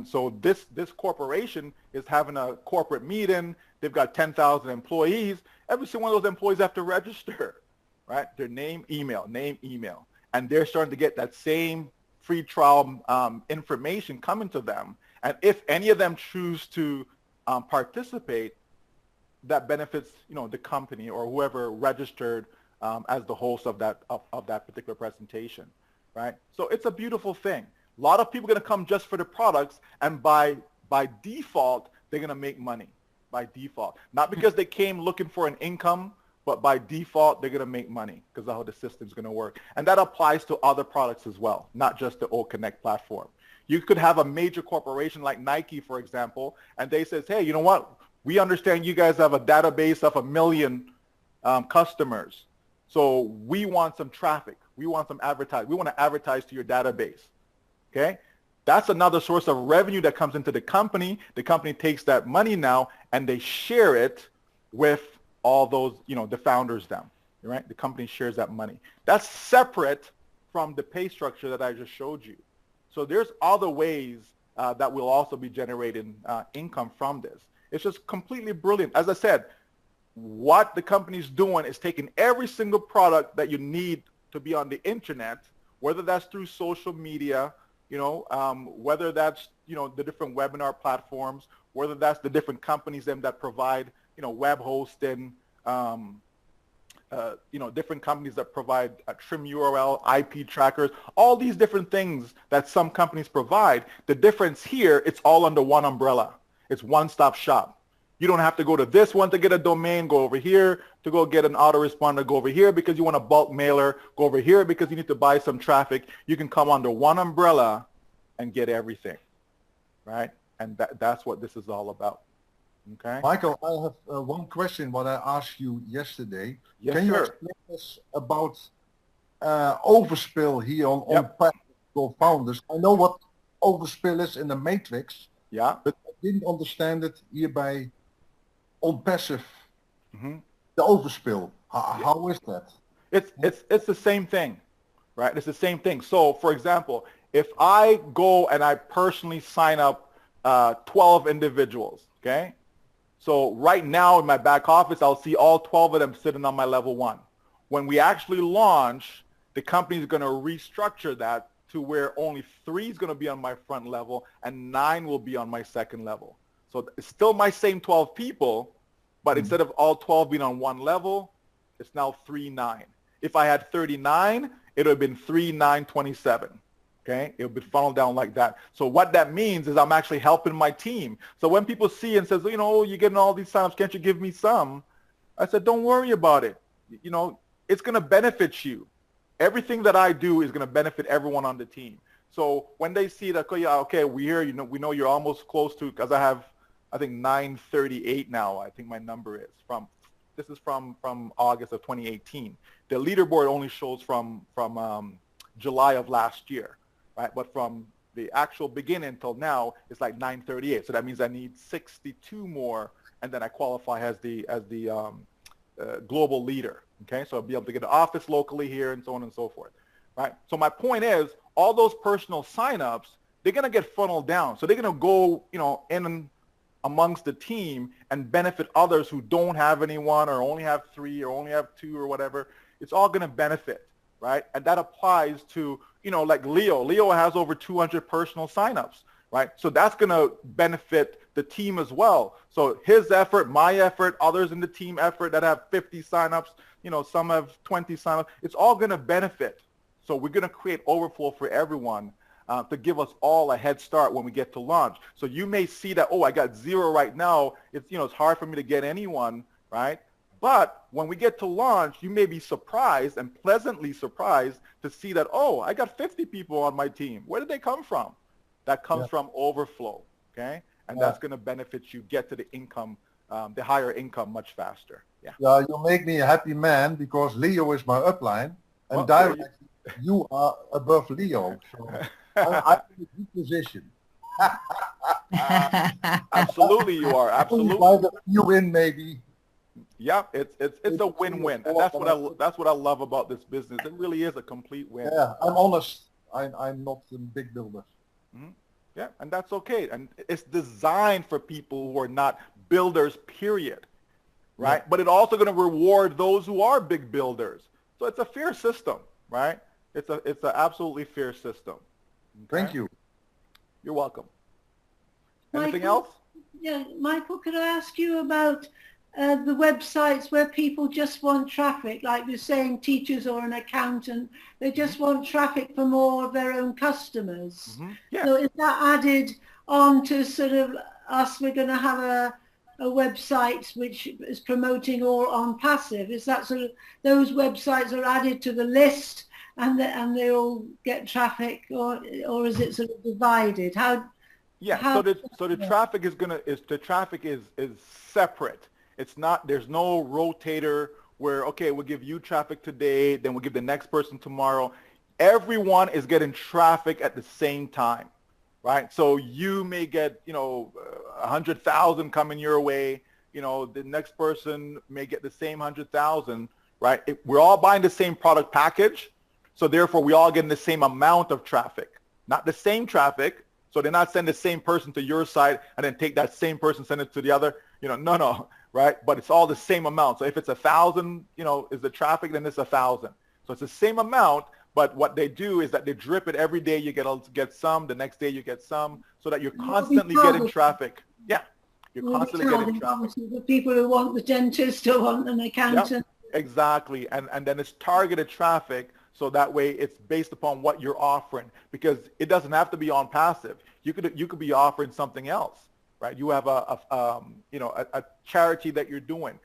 so this corporation is having a corporate meeting. They've got 10,000 employees. Every single one of those employees have to register, right? Their name, email, and they're starting to get that same free trial information coming to them. And if any of them choose to participate, that benefits, the company or whoever registered as the host of that particular presentation, right? So it's a beautiful thing. A lot of people are going to come just for the products, and by default, they're going to make money by default. Not because they came looking for an income, but by default, they're going to make money because of how the system's going to work. And that applies to other products as well, not just the OConnect platform. You could have a major corporation like Nike, for example, and they says, hey, you know what? We understand you guys have a database of 1 million customers. So we want some traffic. We want some advertising. We want to advertise to your database. Okay? That's another source of revenue that comes into the company. The company takes that money now and they share it with all those, the founders down, right? The company shares that money. That's separate from the pay structure that I just showed you. So there's other ways that will also be generating income from this. It's just completely brilliant. As I said, what the company's doing is taking every single product that you need to be on the internet, whether that's through social media, whether that's, the different webinar platforms, whether that's the different companies that provide, web hosting, different companies that provide trim URL, IP trackers, all these different things that some companies provide. The difference here, it's all under one umbrella. It's one-stop shop. You don't have to go to this one to get a domain, go over here to go get an autoresponder, go over here because you want a bulk mailer, go over here because you need to buy some traffic. You can come under one umbrella and get everything, right? And that's what this is all about. Okay. Michael, I have one question what I asked you yesterday. Yes, Can you sir. explain us about overspill here on Onpassive Gofounders? I know what overspill is in the matrix, Yeah. but I didn't understand it here by Onpassive. Mm-hmm. The overspill. How is that? It's the same thing, right? It's the same thing. So, for example, if I go and I personally sign up 12 individuals, okay? So right now in my back office, I'll see all 12 of them sitting on my level 1. When we actually launch, the company is going to restructure that to where only 3 is going to be on my front level and 9 will be on my second level. So it's still my same 12 people, but instead of all 12 being on one level, it's now 3, 9. If I had 39, it would have been 3, 9, 27. Okay, it would be funneled down like that. So what that means is I'm actually helping my team. So when people see and says, you're getting all these signups, can't you give me some? I said, don't worry about it. It's going to benefit you. Everything that I do is going to benefit everyone on the team. So when they see that, okay, we know you're almost close to, because I have, I think 938 now. I think my number is this is from August of 2018. The leaderboard only shows from July of last year. Right? But from the actual beginning until now, it's like 938. So that means I need 62 more, and then I qualify as the global leader. Okay, so I'll be able to get an office locally here, and so on and so forth. Right? So my point is, all those personal signups, they're gonna get funneled down. So they're gonna go, in amongst the team and benefit others who don't have anyone, or only have 3, or only have 2, or whatever. It's all gonna benefit. Right? And that applies to, like Leo. Leo has over 200 personal signups, right? So that's going to benefit the team as well. So his effort, my effort, others in the team effort that have 50 signups, some have 20 signups. It's all going to benefit. So we're going to create overflow for everyone to give us all a head start when we get to launch. So you may see that, I got 0 right now. It's, it's hard for me to get anyone, right? But when we get to launch, you may be surprised and pleasantly surprised to see that, I got 50 people on my team. Where did they come from? that comes from overflow, okay? And that's going to benefit you get to the income, the higher income much faster. Yeah. Yeah, you make me a happy man because Leo is my upline, and Well, directly you are above Leo. So I'm in a good position. Absolutely, you are. Absolutely. Like a few in maybe. Yeah, it's a win-win, and that's what I love about this business. It really is a complete win. Yeah, I'm honest. I'm not a big builder. Mm-hmm. Yeah, and that's okay. And it's designed for people who are not builders, period. Right? Yeah. But it's also going to reward those who are big builders. So it's a fair system, right? It's an absolutely fair system. Okay? Thank you. You're welcome. Anything Michael, else? Yeah, Michael, could I ask you about the websites where people just want traffic, like you're saying teachers or an accountant, they just want traffic for more of their own customers. Mm-hmm. Yeah. So is that added on to sort of us, we're going to have a website which is promoting or Onpassive? Is that sort of, those websites are added to the list and they all get traffic, or is it sort of divided? So the traffic is separate. It's not, there's no rotator where, okay, we'll give you traffic today, then we'll give the next person tomorrow. Everyone is getting traffic at the same time, right? So you may get, 100,000 coming your way, the next person may get the same 100,000, right? We're all buying the same product package, so therefore we all getting the same amount of traffic, not the same traffic. So they're not sending the same person to your site and then take that same person, send it to the other, no, right? But it's all the same amount. So if it's 1,000, is the traffic, then it's 1,000. So it's the same amount, but what they do is that they drip it every day. You get some, the next day you get some, so that you're constantly getting traffic. Yeah, you're constantly getting traffic. The people who want the dentist or want an accountant. Yep, exactly, and then it's targeted traffic. So that way it's based upon what you're offering, because it doesn't have to be Onpassive. You could be offering something else, right? You have a charity that you're doing.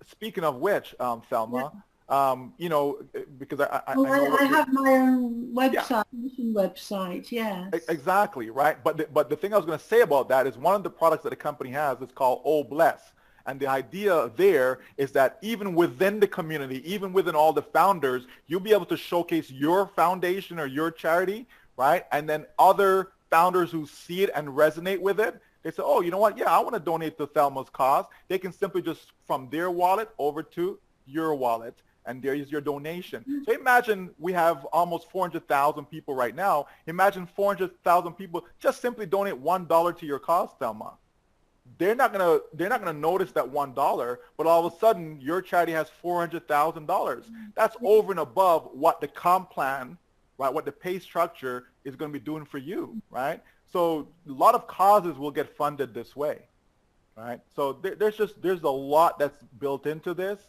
Speaking of which, Thelma, because I have my own website, mission website, yeah. Exactly, right? But the thing I was going to say about that is one of the products that the company has is called Oh Bless. And the idea there is that even within the community, even within all the founders, you'll be able to showcase your foundation or your charity, right? And then other founders who see it and resonate with it, they say, oh, you know what? Yeah, I want to donate to Thelma's cause. They can simply just from their wallet over to your wallet, and there is your donation. So imagine we have almost 400,000 people right now. Imagine 400,000 people just simply donate $1 to your cause, Thelma. They're not gonna notice that $1, but all of a sudden your charity has $400,000. That's over and above what the comp plan, right? What the pay structure is going to be doing for you, right? So a lot of causes will get funded this way, right? So there's a lot that's built into this,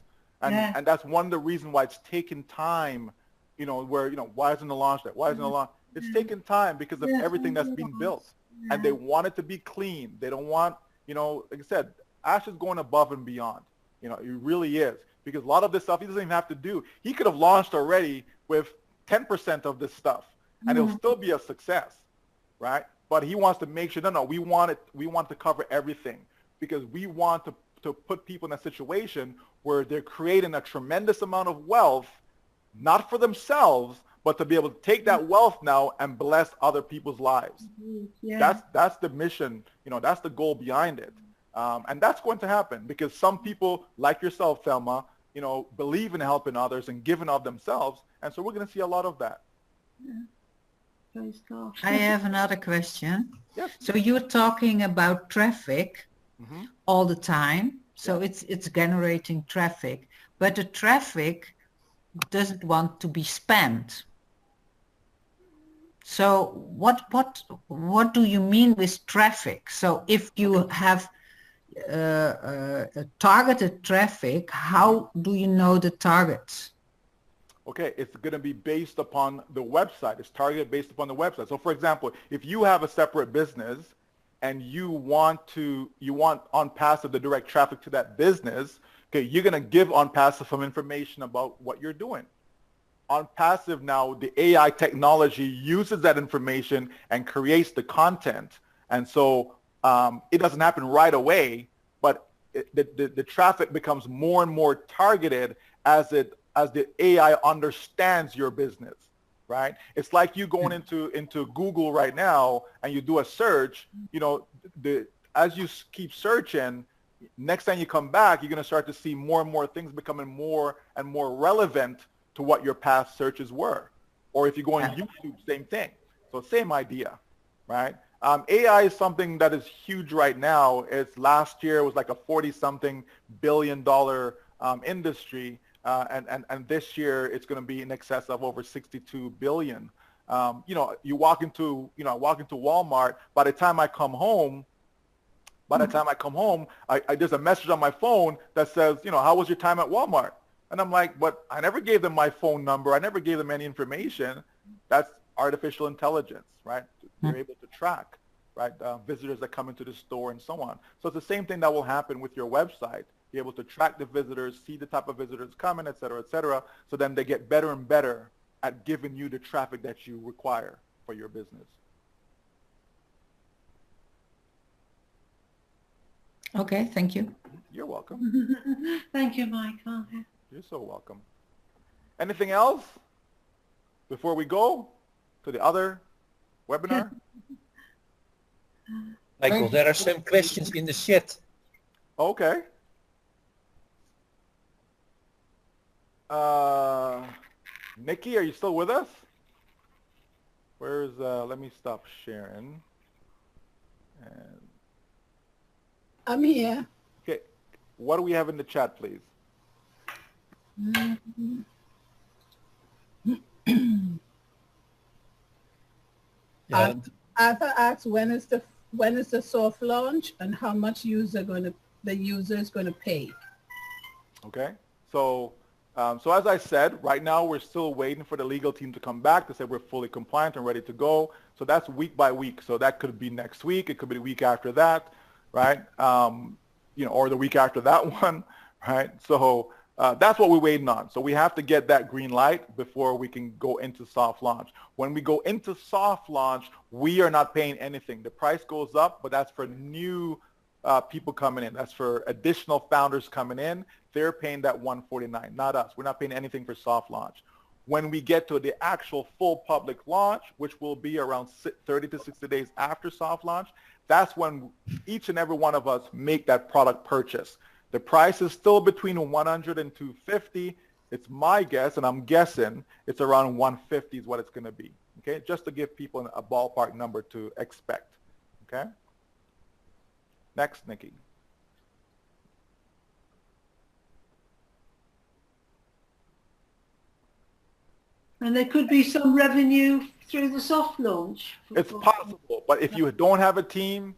and that's one of the reasons why it's taken time. Why isn't the launch that? Why isn't the launch? It's taken time because of everything that's being built, and they want it to be clean. They don't want. Like I said, Ash is going above and beyond. He really is, because a lot of this stuff he doesn't even have to do. He could have launched already with 10% of this stuff, and it'll still be a success, right? But he wants to make sure, no, we want to cover everything, because we want to put people in a situation where they're creating a tremendous amount of wealth, not for themselves, but to be able to take that wealth now and bless other people's lives. Yeah. That's the mission, that's the goal behind it. And that's going to happen because some people like yourself, Thelma, believe in helping others and giving of themselves. And so we're going to see a lot of that. Yeah. I have another question. Yes. So you're talking about traffic all the time. So it's generating traffic, but the traffic doesn't want to be spammed. So what do you mean with traffic? So if you have targeted traffic, how do you know the targets? Okay, it's going to be based upon the website. It's targeted based upon the website. So for example, if you have a separate business and you want Onpassive to direct traffic to that business, okay, you're going to give Onpassive some information about what you're doing. Onpassive now, the AI technology uses that information and creates the content. And so it doesn't happen right away, but the traffic becomes more and more targeted as the AI understands your business, right? It's like you going into Google right now and you do a search, you know, as you keep searching, next time you come back, you're going to start to see more and more things becoming more and more relevant to what your past searches were. Or if you go on YouTube, same thing. So same idea, right? AI is something that is huge right now. It's last year was like a 40-something billion dollar industry. And this year it's going to be in excess of over 62 billion. You know, I walk into Walmart. By the time I come home, there's a message on my phone that says, you know, how was your time at Walmart? And I'm like, but I never gave them my phone number. I never gave them any information. That's artificial intelligence, right? They're able to track, right? Visitors that come into the store and so on. So it's the same thing that will happen with your website. Be able to track the visitors, see the type of visitors coming, et cetera, et cetera. So then they get better and better at giving you the traffic that you require for your business. Okay, thank you. You're welcome. Thank you, Michael. You're so welcome. Anything else before we go to the other webinar? Michael, there are some questions in the chat. Okay. Nikki, are you still with us? Where's, let me stop sharing. And I'm here. okay, what do we have in the chat, please? Arthur asks when is the soft launch and how much the user is going to pay. Okay, so so as I said, right now we're still waiting for the legal team to come back to say we're fully compliant and ready to go. So that's week by week. So that could be next week. It could be the week after that, right? You know, or the week after that one, right? So that's what we're waiting on. So we have to get that green light before we can go into soft launch. When we go into soft launch, we are not paying anything. The price goes up, but that's for new people coming in. That's for additional founders coming in. They're paying that $149, not us. We're not paying anything for soft launch. When we get to the actual full public launch, which will be around 30 to 60 days after soft launch, that's when each and every one of us make that product purchase. The price is still between $100 and $250. It's my guess, and I'm guessing it's around $150 is what it's going to be. Okay, just to give people a ballpark number to expect. Okay. Next, Nikki. And there could be some revenue through the soft launch. It's possible, but if you don't have a team,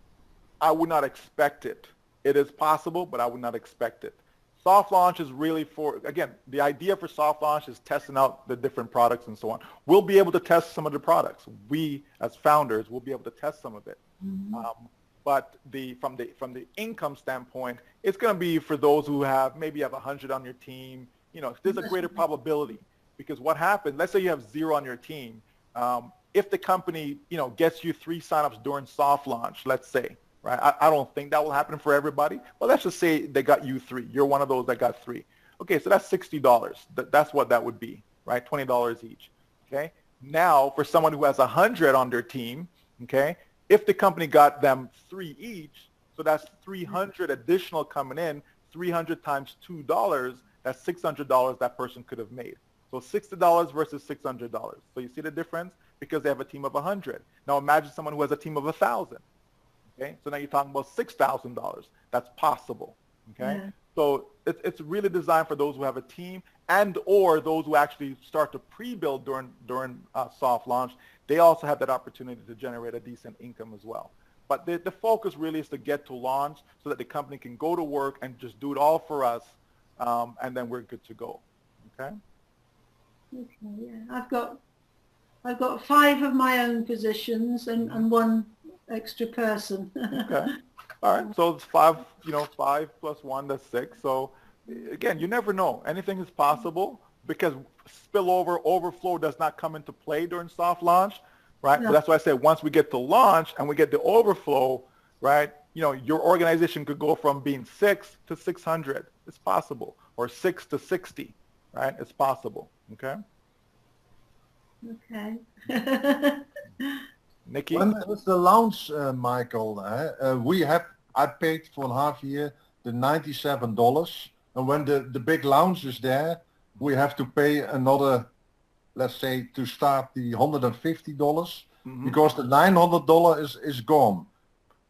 I would not expect it. It is possible, but I would not expect it. Soft launch is really for, again, the idea for soft launch is testing out the different products and so on. We'll be able to test some of the products. We, as founders, will be able to test some of it. But from the income standpoint, it's going to be for those who maybe have 100 on your team. You know, there's a greater probability. Because what happens, let's say you have 0 on your team. If the company, you know, gets you 3 signups during soft launch, let's say, right? I don't think that will happen for everybody. But let's just say they got you 3. You're one of those that got 3. Okay, so that's $60. That's what that would be, right? $20 each. Okay. Now, for someone who has 100 on their team, okay, if the company got them 3 each, so that's 300 additional coming in, 300 times $2, that's $600 that person could have made. So $60 versus $600. So you see the difference? Because they have a team of 100. Now imagine someone who has a team of 1,000. Okay, so now you're talking about $6,000. That's possible. Okay, so it's really designed for those who have a team and or those who actually start to pre-build during soft launch. They also have that opportunity to generate a decent income as well. But the focus really is to get to launch so that the company can go to work and just do it all for us, and then we're good to go. Okay. Okay, yeah. I've got 5 of my own positions and 1 extra person. Okay. All right. So it's 5, you know, 5 plus 1, that's 6. So again, you never know. Anything is possible, because spillover, overflow does not come into play during soft launch, right? No. But that's why I said once we get to launch and we get the overflow, right? You know, your organization could go from being 6 to 600. It's possible. Or 6 to 60, right? It's possible. Okay. Okay. Nikki? When it's the launch, Michael, I paid for a half year the $97, and when the big launch is there, we have to pay another, let's say, to start the $150 because the $900 is gone,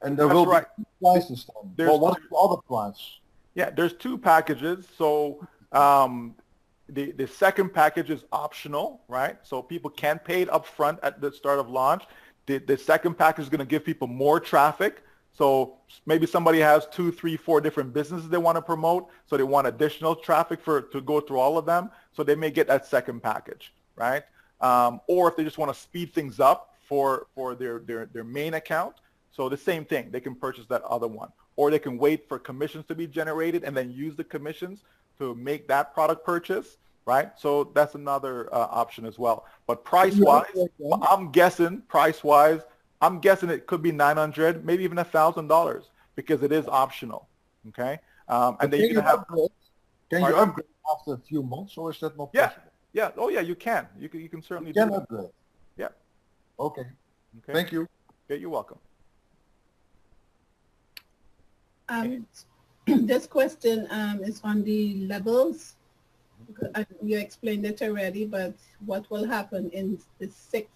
and there will be two prices then. Well, what's the other price? Yeah, there's two packages. So the second package is optional, right? So people can pay it up front at the start of launch. The second package is going to give people more traffic. So maybe somebody has 2, 3, 4 different businesses they want to promote. So they want additional traffic to go through all of them. So they may get that second package, right? Or if they just want to speed things up for their main account. So the same thing, they can purchase that other one. Or they can wait for commissions to be generated and then use the commissions to make that product purchase, right? So that's another option as well. But price-wise, I'm guessing price-wise, it could be $900, maybe even $1,000 because it is optional, okay? And then you can have... Can you upgrade after a few months, or is that not possible? Yeah. Oh, yeah, you can. You can certainly do that. Upgrade. Yeah. Okay. Thank you. Yeah, you're welcome. This question is on the levels. You explained it already, but what will happen in the 6th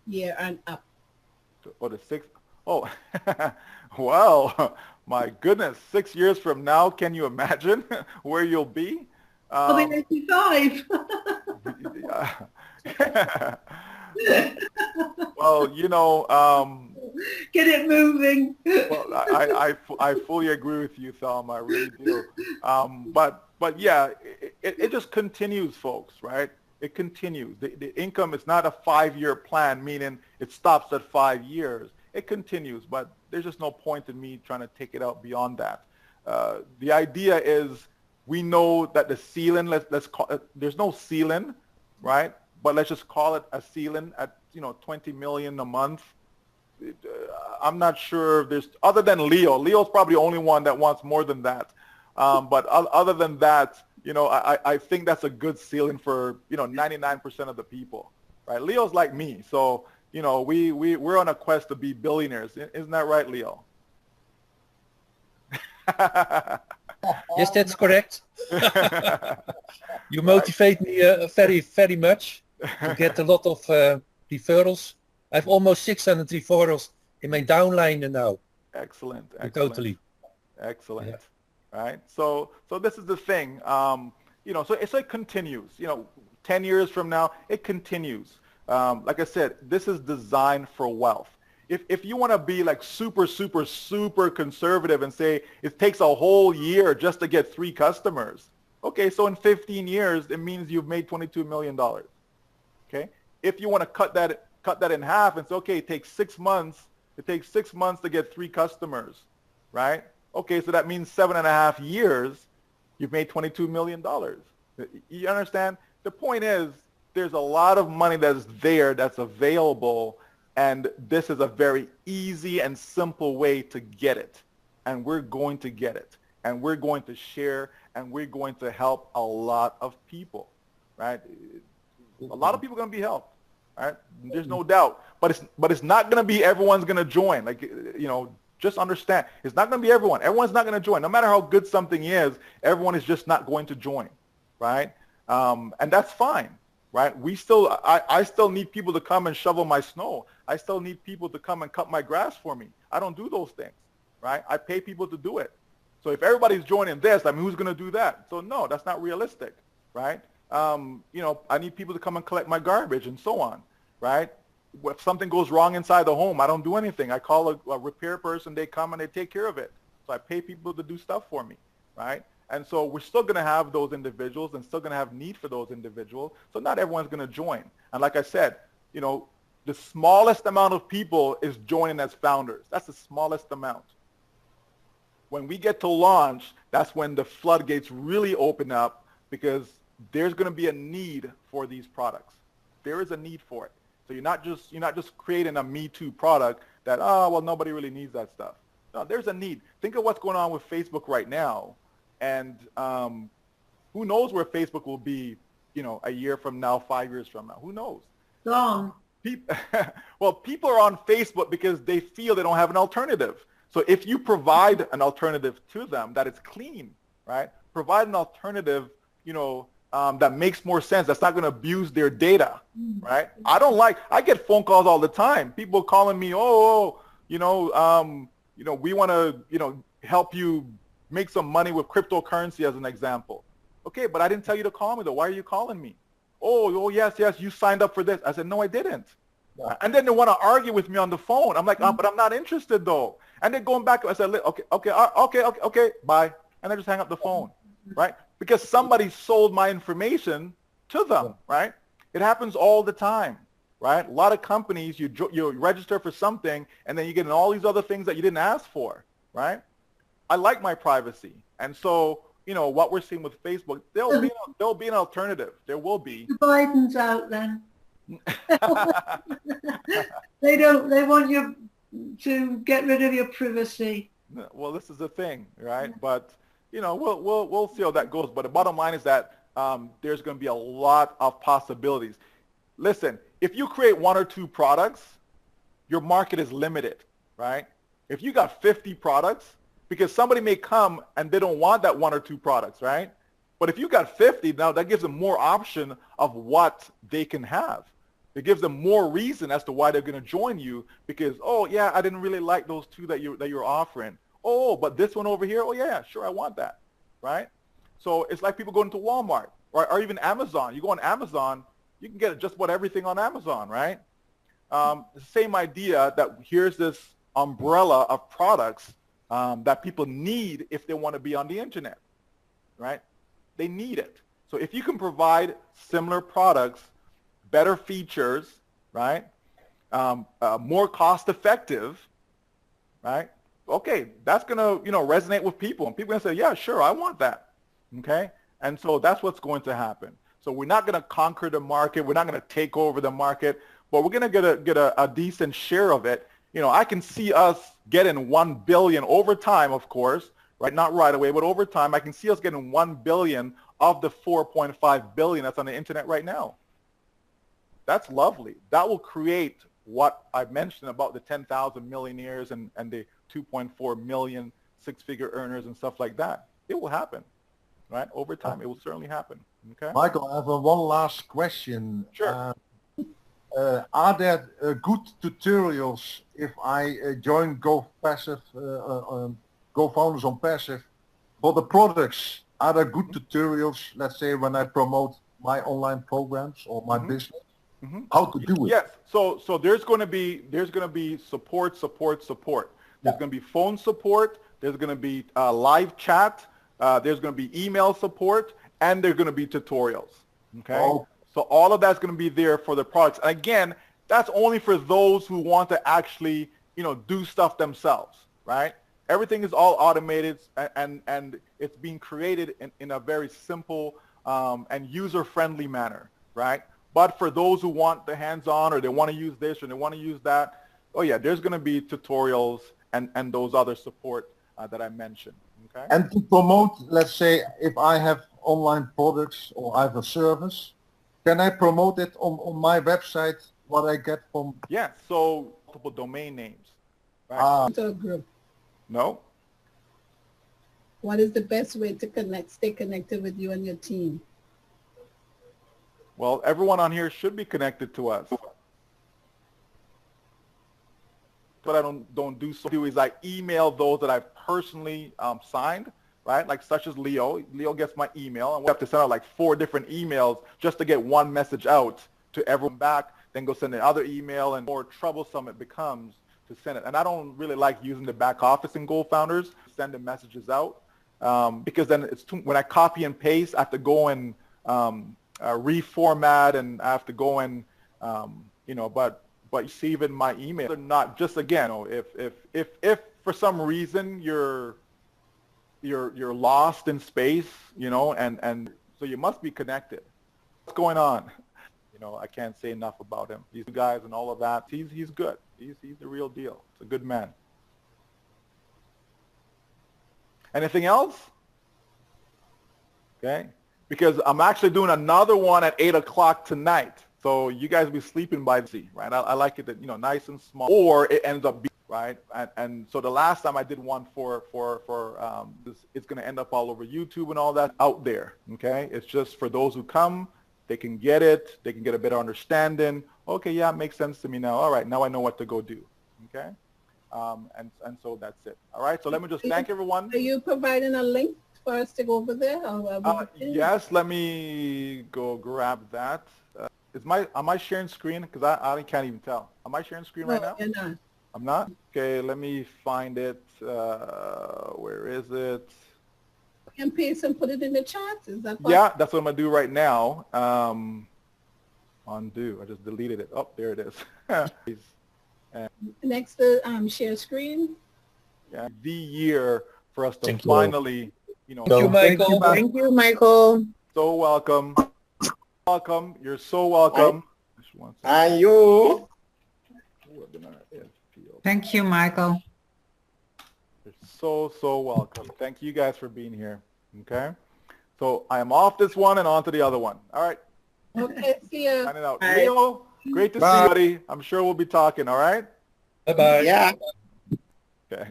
year and up? Or the 6th? Oh, well, my goodness, 6 years from now, can you imagine where you'll be? I'll be 85. Well, you know, get it moving. Well, I fully agree with you, Thelma. I really do. But yeah, it just continues, folks, right? It continues. The income is not a 5-year plan, meaning it stops at 5 years. It continues, but there's just no point in me trying to take it out beyond that. The idea is we know that the ceiling, let's call it, there's no ceiling, right? But let's just call it a ceiling at, 20 million a month. I'm not sure if there's, other than Leo. Leo's probably the only one that wants more than that. But other than that, I think that's a good ceiling for, 99% of the people, right? Leo's like me. So, we're on a quest to be billionaires. Isn't that right, Leo? Yes, that's correct. You motivate me very, very much to get a lot of referrals. I have almost 600 referrals in my downline now. Excellent. Totally. Excellent. Yeah. Right. So this is the thing. So it continues. 10 years from now, it continues. Like I said, this is designed for wealth. If you want to be like super, super, super conservative and say it takes a whole year just to get 3 customers, okay, so in 15 years, it means you've made $22 million. Okay. If you want to cut that in half and say, okay, it takes 6 months. It takes 6 months to get 3 customers, right? Okay, so that means 7.5 years, you've made $22 million. You understand? The point is, there's a lot of money that's there, that's available, and this is a very easy and simple way to get it. And we're going to get it. And we're going to share, and we're going to help a lot of people, right? A lot of people are going to be helped, right? There's no doubt. But it's not going to be everyone's going to join. Like, just understand. It's not going to be everyone. Everyone's not going to join. No matter how good something is, everyone is just not going to join, right? And that's fine, right? I still need people to come and shovel my snow. I still need people to come and cut my grass for me. I don't do those things, right? I pay people to do it. So if everybody's joining this, who's going to do that? So no, that's not realistic, right? I need people to come and collect my garbage and so on, right? If something goes wrong inside the home, I don't do anything. I call a repair person. They come and they take care of it. So I pay people to do stuff for me, right? And so we're still going to have those individuals and still going to have need for those individuals. So not everyone's going to join. And like I said, the smallest amount of people is joining as founders. That's the smallest amount. When we get to launch, that's when the floodgates really open up because there's going to be a need for these products. There is a need for it. So you're not just creating a Me Too product that, oh, well, nobody really needs that stuff. No, there's a need. Think of what's going on with Facebook right now. And who knows where Facebook will be, a year from now, 5 years from now. Who knows? Gone. Well, people are on Facebook because they feel they don't have an alternative. So if you provide an alternative to them that is clean, right? Provide an alternative, that makes more sense. That's not going to abuse their data, right? I get phone calls all the time. People calling me, we want to, help you make some money with cryptocurrency as an example. Okay, but I didn't tell you to call me though. Why are you calling me? Oh, yes, you signed up for this. I said, no, I didn't. Yeah. And then they want to argue with me on the phone. I'm like, but I'm not interested though. And then going back, I said, okay, bye. And I just hang up the phone, right? Because somebody sold my information to them, right? It happens all the time, right? A lot of companies, you register for something and then you get in all these other things that you didn't ask for, right? I like my privacy. And so, what we're seeing with Facebook, there'll be an alternative. There will be. Biden's out then. They want you to get rid of your privacy. Well, this is the thing, right? But we'll see how that goes. But the bottom line is that there's going to be a lot of possibilities. Listen, if you create 1 or 2 products, your market is limited, right? If you got 50 products, because somebody may come and they don't want that 1 or 2 products, right? But if you got 50, now that gives them more option of what they can have. It gives them more reason as to why they're going to join you because, oh, yeah, I didn't really like those 2 that you're offering. Oh, but this one over here, oh, yeah, sure, I want that, right? So it's like people going to Walmart or even Amazon. You go on Amazon, you can get just about everything on Amazon, right? The same idea that here's this umbrella of products that people need if they want to be on the internet, right? They need it. So if you can provide similar products, better features, right? More cost effective, right? Okay, that's going to, resonate with people. And people are going to say, yeah, sure, I want that. Okay? And so that's what's going to happen. So we're not going to conquer the market. We're not going to take over the market, but we're going to get a decent share of it. I can see us getting 1 billion over time, of course, right? Not right away, but over time, I can see us getting 1 billion of the 4.5 billion that's on the internet right now. That's lovely. That will create what I've mentioned about the 10,000 millionaires and the 2.4 million six-figure earners and stuff like that. It will happen, right? Over time, it will certainly happen. Okay. Michael, I have one last question. Sure. Are there good tutorials if I join Gofounders Onpassive for the products? Are there good tutorials, let's say, when I promote my online programs or my business? How to do it? Yes. So there's going to be support. There's going to be phone support. There's going to be live chat. There's going to be email support, and there's going to be tutorials. Okay. Oh. So all of that's going to be there for the products. And again, that's only for those who want to actually, do stuff themselves, right? Everything is all automated and it's being created in a very simple and user-friendly manner, right? But for those who want the hands-on or they want to use this or they want to use that, oh yeah, there's going to be tutorials and those other support that I mentioned, okay? And to promote, let's say, if I have online products or I have a service, can I promote it on my website, what I get from? Yeah, so multiple domain names. Right? No. What is the best way to stay connected with you and your team? Well, everyone on here should be connected to us. What I don't do is I email those that I've personally signed. Right? Like such as Leo. Leo gets my email, and we have to send out like 4 different emails just to get one message out to everyone back, then go send another email, and more troublesome it becomes to send it. And I don't really like using the back office in Gofounders to send the messages out because then when I copy and paste, I have to go and reformat, and I have to go and, but you see even my email, they're not just, again, if for some reason you're lost in space, and So you must be connected. What's going on? You know, I can't say enough about him. These guys and all of that. He's good. He's the real deal. He's a good man. Anything else? Okay. Because I'm actually doing another one at 8 o'clock tonight. So you guys will be sleeping by the sea, right? I like it, you know, nice and small, or it ends up being, right? And so the last time I did one for it's going to end up all over YouTube and all that out there. Okay. It's just for those who come, they can get it. They can get a better understanding. Okay. Yeah. It makes sense to me now. All right. Now I know what to go do. Okay. And so that's it. All right. So let me just thank everyone. Are you providing a link for us to go over there? Or yes. Let me go grab that. Am I sharing screen? Because I can't even tell. Am I sharing screen right now? You're not. I'm not? Okay, let me find it. Where is it? You can paste and put it in the chat. Is that possible? Yeah, that's what I'm going to do right now. Undo. I just deleted it. Oh, there it is. Next to share screen. Yeah, the year for us to Thank you. finally, you know. Thank you, Michael. Thank you, Michael. So welcome. Welcome. You're so welcome. And you. Thank you, Michael. You're so welcome. Thank you guys for being here. Okay. So I am off this one and on to the other one. All right. Okay, see you. Signing out. Bye. Leo, great to see you, buddy. I'm sure we'll be talking. All right. Bye-bye. Yeah. Okay.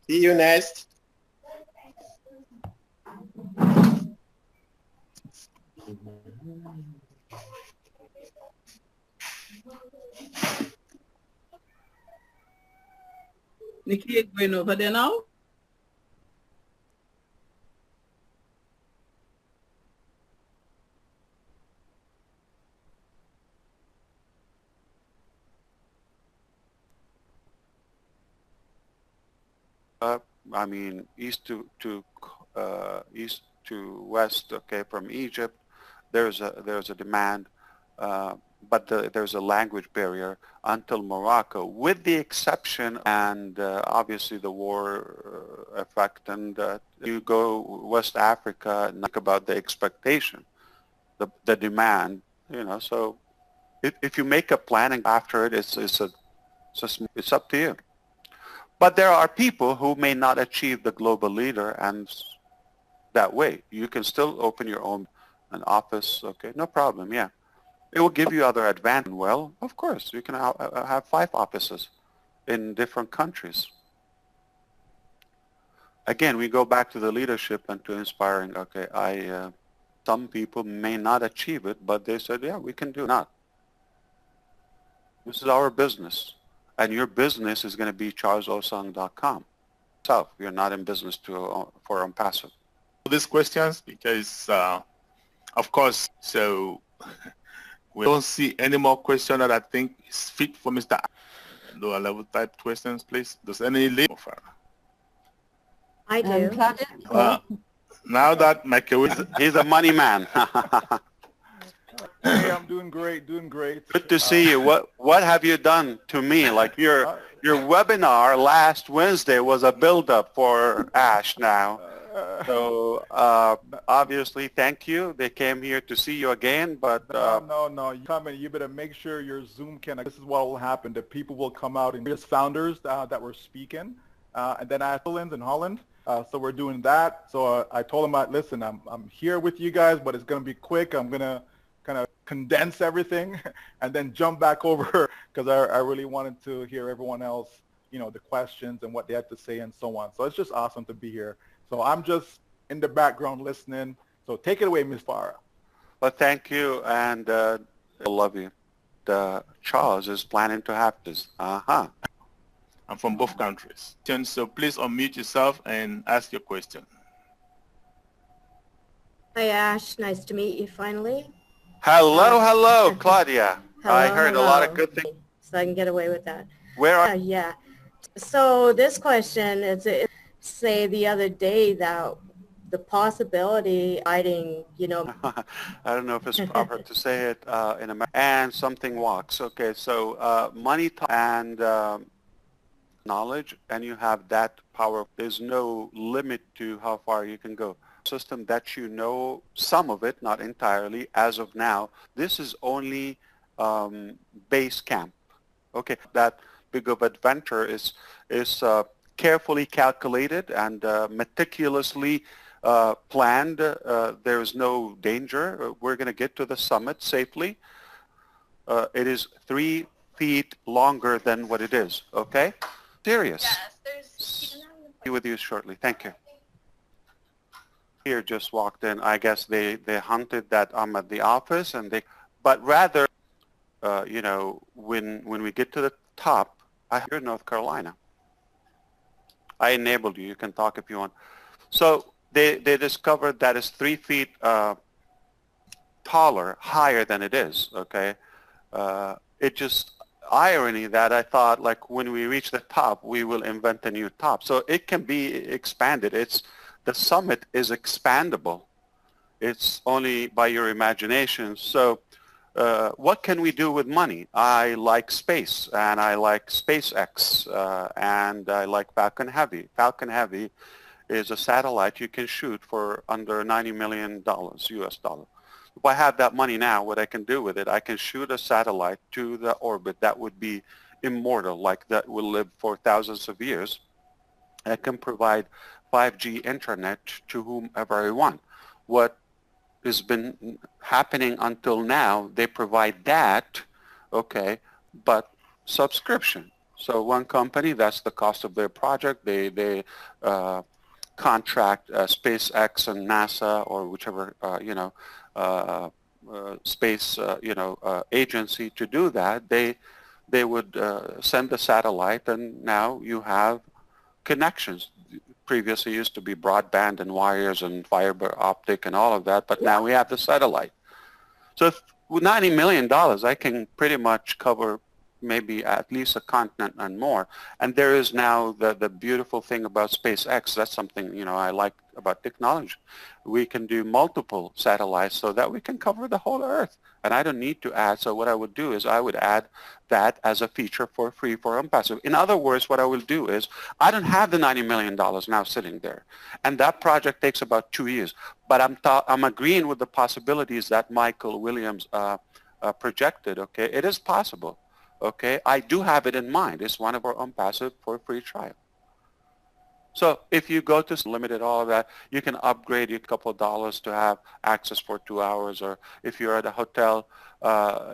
See you next. Nikki, going over there now? I mean, east to west. Okay, from Egypt, there's a demand, but there's a language barrier until Morocco, with the exception and obviously the war effect. And you go West Africa and think about the expectation, the demand. You know, so if you make a planning after it, it's up to you. But there are people who may not achieve the global leader, and that way you can still open your own an office. Okay, no problem. Yeah, it will give you other advantage. Well, of course, you can have 5 offices in different countries. Again, we go back to the leadership and to inspiring. Okay, some people may not achieve it, but they said, yeah, we can do it. Not. This is our business. And your business is going to be charlesosang.com. So you're not in business for Onpassive. These questions because, of course, so we don't see any more questions that I think is fit for Mr. Lower level type questions, please. Does any leave? I do. Now that Michael He's a money man. Hey, I'm doing great, doing great. Good to see you. What have you done to me? Like your webinar last Wednesday was a build-up for Ash now. So obviously, thank you. They came here to see you again, but no. You come in. You better make sure your Zoom can. This is what will happen. The people will come out and just founders that were speaking, and then I have in Holland. So we're doing that. So I told them, listen, I'm here with you guys, but it's gonna be quick. I'm gonna kind of condense everything and then jump back over because I really wanted to hear everyone else, you know, the questions and what they had to say and so on. So it's just awesome to be here. So I'm just in the background listening. So take it away, Ms. Farah. Well, thank you, and I love you. Charles is planning to have this. I'm from both countries. So please unmute yourself and ask your question. Hi, Ash. Nice to meet you finally. Hello, Claudia. Hello, I heard a lot of good things. So I can get away with that. Where are Yeah. So this question is, say the other day that the possibility hiding, you know. I don't know if it's proper to say it in America. And something walks. Okay, so money and knowledge, and you have that power. There's no limit to how far you can go. system that you know some of it, not entirely, as of now. This is only base camp. Okay, that big of adventure is carefully calculated and meticulously planned. There is no danger. We're going to get to the summit safely. It is 3 feet longer than what it is. Okay, serious. Yes, be with you shortly. Thank you. Here just walked in. I guess they hunted that I'm at the office, and but rather, you know, when we get to the top, you're in North Carolina. I enabled you. You can talk if you want. So they discovered that it's 3 feet taller, higher than it is. Okay, it just irony that I thought, like, when we reach the top, we will invent a new top. So it can be expanded. The summit is expandable. It's only by your imagination. So what can we do with money? I like space, and I like SpaceX, and I like Falcon Heavy. Falcon Heavy is a satellite you can shoot for under $90 million US dollars. If I have that money now, what I can do with it, I can shoot a satellite to the orbit that would be immortal, like that will live for thousands of years. I can provide 5G internet to whomever I want. What has been happening until now, they provide that, okay, but subscription. So one company, that's the cost of their project. They contract SpaceX and NASA or whichever, you know, space, you know, agency to do that. They would send the satellite, and now you have connections. Previously used to be broadband and wires and fiber optic and all of that, but now we have the satellite. So with $90 million, I can pretty much cover maybe at least a continent and more. And there is now the beautiful thing about SpaceX. That's something, you know, I like about technology. We can do multiple satellites so that we can cover the whole Earth. And I don't need to add. So what I would do is I would add that as a feature for free for Onpassive. In other words, what I will do is I don't have the $90 million now sitting there. And that project takes about 2 years. But I'm agreeing with the possibilities that Michael Williams projected. Okay, it is possible. Okay, I do have it in mind. It's one of our Onpassive for a free trial. So if you go to limited all of that, you can upgrade a couple of dollars to have access for 2 hours. Or if you're at a hotel,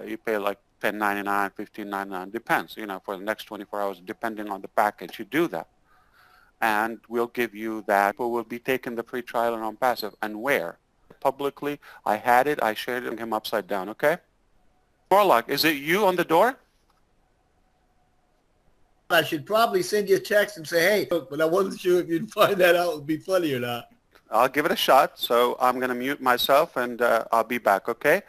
you pay like $10.99, $15.99, depends, you know, for the next 24 hours, depending on the package. You do that. And we'll give you that. People will be taking the free trial on Onpassive. And where? Publicly, I had it. I shared it and him upside down, okay? Morlock, is it you on the door? I should probably send you a text and say, hey, but I wasn't sure if you'd find that out would be funny or not. I'll give it a shot. So I'm going to mute myself, and I'll be back, okay?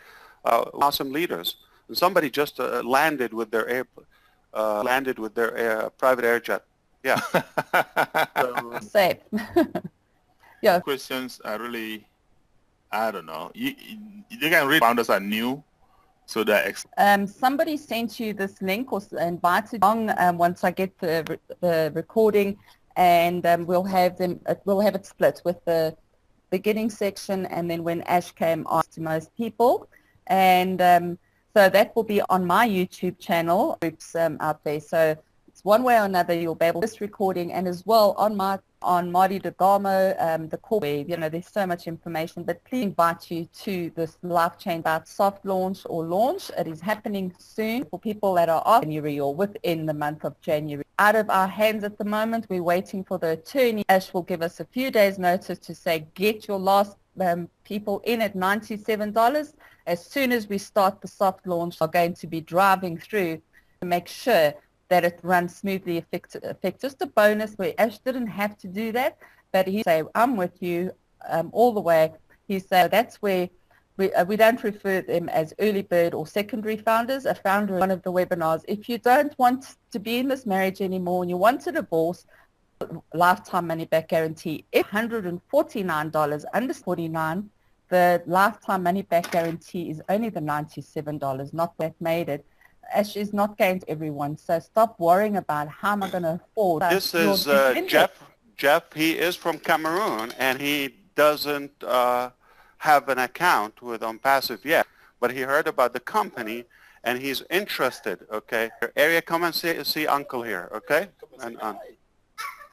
Awesome leaders. And somebody just landed with their private air jet. Yeah. So, safe. Yeah. Questions are really, I don't know. You can read. Founders are new. So that somebody sent you this link or invited along once I get the recording, and we'll have it split with the beginning section, and then when Ash came on to most people, and so that will be on my YouTube channel. Groups out there. So it's one way or another you'll be able to this recording, and as well on Marty DeGamo, the core, you know, there's so much information, but please invite you to this live chain about soft launch or launch. It is happening soon for people that are off January or within the month of January. Out of our hands at the moment, we're waiting for the attorney. Ash will give us a few days notice to say, get your last people in at $97. As soon as we start the soft launch, we're going to be driving through to make sure that it runs smoothly, effective. Just a bonus where Ash didn't have to do that, but he say, I'm with you all the way. He said that's where we don't refer them as early bird or secondary founders. A founder in one of the webinars, if you don't want to be in this marriage anymore and you want a divorce, lifetime money back guarantee, if $149 under $49, the lifetime money back guarantee is only the $97, not that made it. Ash is not going to everyone, so stop worrying about how am I going to afford. This is Jeff. He is from Cameroon, and he doesn't have an account with Onpassive yet, but he heard about the company and he's interested, okay? Area, come and see Uncle here, okay? And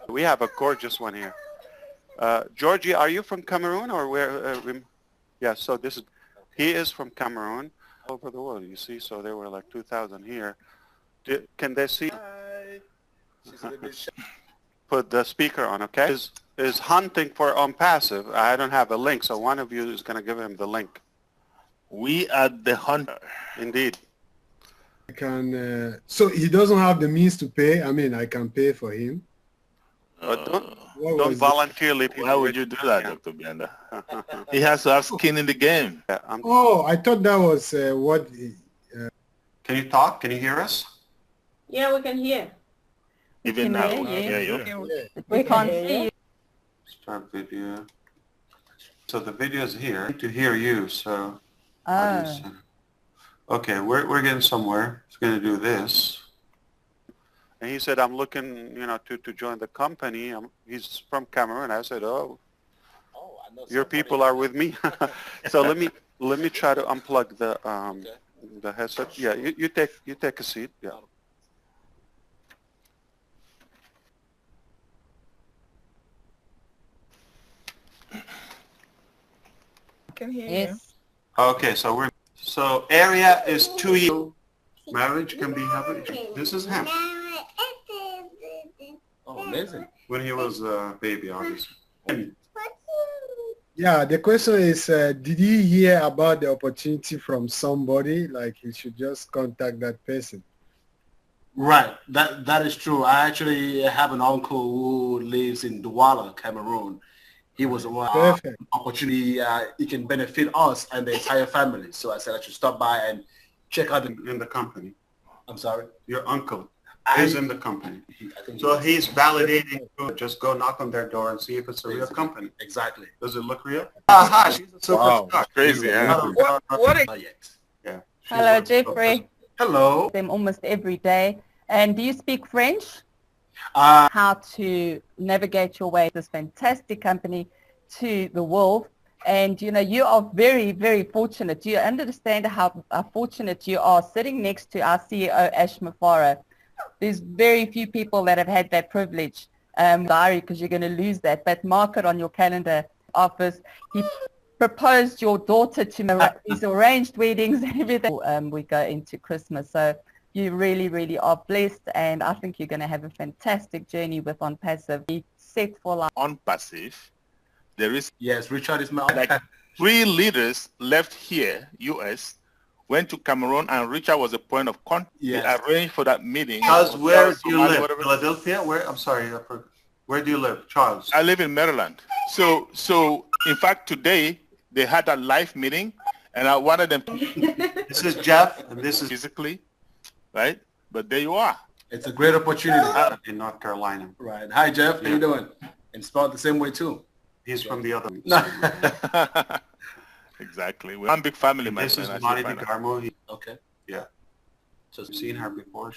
we have a gorgeous one here. Georgie, are you from Cameroon or where? Yeah, so this is, he is from Cameroon, all over the world, you see, so there were like 2,000 here. Can they see? Put the speaker on, okay? Is hunting for Onpassive. I don't have a link, so one of you is going to give him the link. We are the hunter. Indeed. I can, so he doesn't have the means to pay. I mean, I can pay for him. But don't voluntarily. Why would you do that, Dr. Bianda? He has to have skin in the game. Yeah, oh, I thought that was what... Can you talk? Can you hear us? Yeah, we can hear. Even now, we can hear you. We can't see you. Start video. So the video is here to hear you, so... Okay, we're getting somewhere. It's going to do this. And he said, I'm looking, you know, to join the company. He's from Cameroon. I said, oh, your people are with me. So let me try to unplug the headset. Yeah, you take a seat. Yeah. I can hear Yes. you. Okay, so area is 2 years. Marriage can be happening. This is him. Oh, amazing. When he was a baby, obviously. Yeah, the question is, did he hear about the opportunity from somebody? Like he should just contact that person. Right, that is true. I actually have an uncle who lives in Douala, Cameroon. He was a opportunity. It can benefit us and the entire family. So I said I should stop by and check out in the company. I'm sorry? Your uncle is in the company. So he's validating. Just go knock on their door and see if it's a real company. Exactly. Does it look real? Aha, she's a superstar. Wow, crazy, yeah. Not yet. Yeah. Hello, Jeffrey. Hello. Them almost every day. And do you speak French? How to navigate your way to this fantastic company to the world. And, you know, you are very, very fortunate. You understand how fortunate you are sitting next to our CEO, Ash Mafara. There's very few people that have had that privilege, Larry, because you're going to lose that. But mark it on your calendar office. He proposed your daughter to these arranged weddings and everything. We go into Christmas. So you really, really are blessed. And I think you're going to have a fantastic journey with Onpassive. Be set for life. Onpassive. There is... Yes, Richard is my... Like 3 leaders left here, U.S., went to Cameroon, and Richard was a point of contact. Yes. They arranged for that meeting. Charles, where do you live? Whatever. Philadelphia? Where? I'm sorry. Where do you live, Charles? I live in Maryland. So in fact, today they had a live meeting, and I wanted them. This is Jeff, and this is physically, right? But there you are. It's a great opportunity. In North Carolina. Right. Hi, Jeff. How you doing? And spelled the same way too. He's from the other. Exactly. We're one big family, man. This is Monty DeGarmo. Okay. Yeah. So I've seen her before.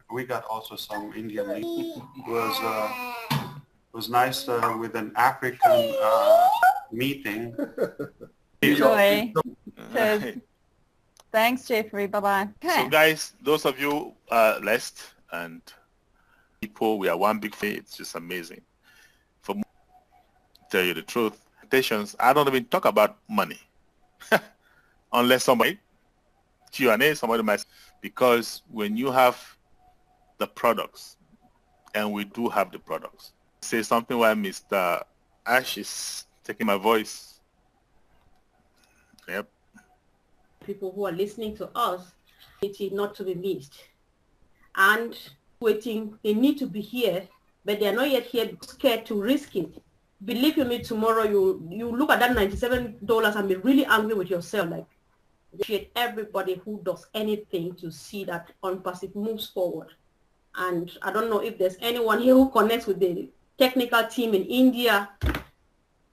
We got also some Indian lady. Was nice with an African meeting. Enjoy. Thanks, Jeffrey. Bye-bye. Okay. So guys, those of you blessed and people, we are one big family. It's just amazing. For me, to tell you the truth, I don't even talk about money. Unless somebody, Q&A, somebody might, because when you have the products, and we do have the products, say something while Mr. Ash is taking my voice. Yep. People who are listening to us, it is not to be missed. And waiting, they need to be here, but they are not yet here, scared to risk it. Believe you me, tomorrow you look at that $97 and be really angry with yourself. Like, appreciate everybody who does anything to see that Onpassive moves forward. And I don't know if there's anyone here who connects with the technical team in India.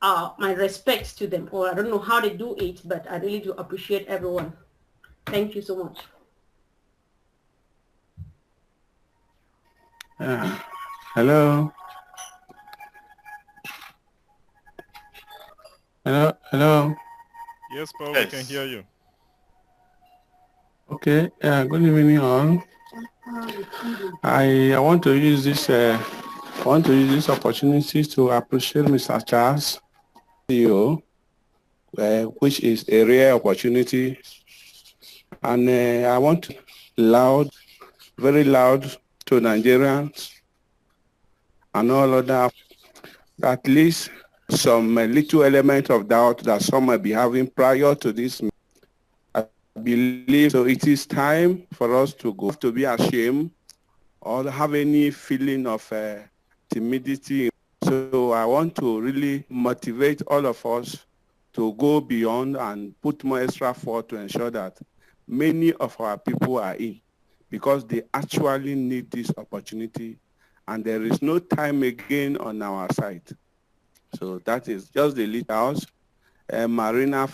My respects to them, or I don't know how they do it, but I really do appreciate everyone. Thank you so much. Hello. Hello, hello. Yes, Paul, we can hear you. Okay, good evening all. I want to use this opportunity to appreciate Mr. Charles, CEO, which is a rare opportunity, and I want to very loud to Nigerians and all other, at least some little element of doubt that some might be having prior to this. I believe so. It is time for us to go to be ashamed or have any feeling of timidity. So I want to really motivate all of us to go beyond and put more extra effort to ensure that many of our people are in, because they actually need this opportunity, and there is no time again on our side. So that is just the lead house. Marina,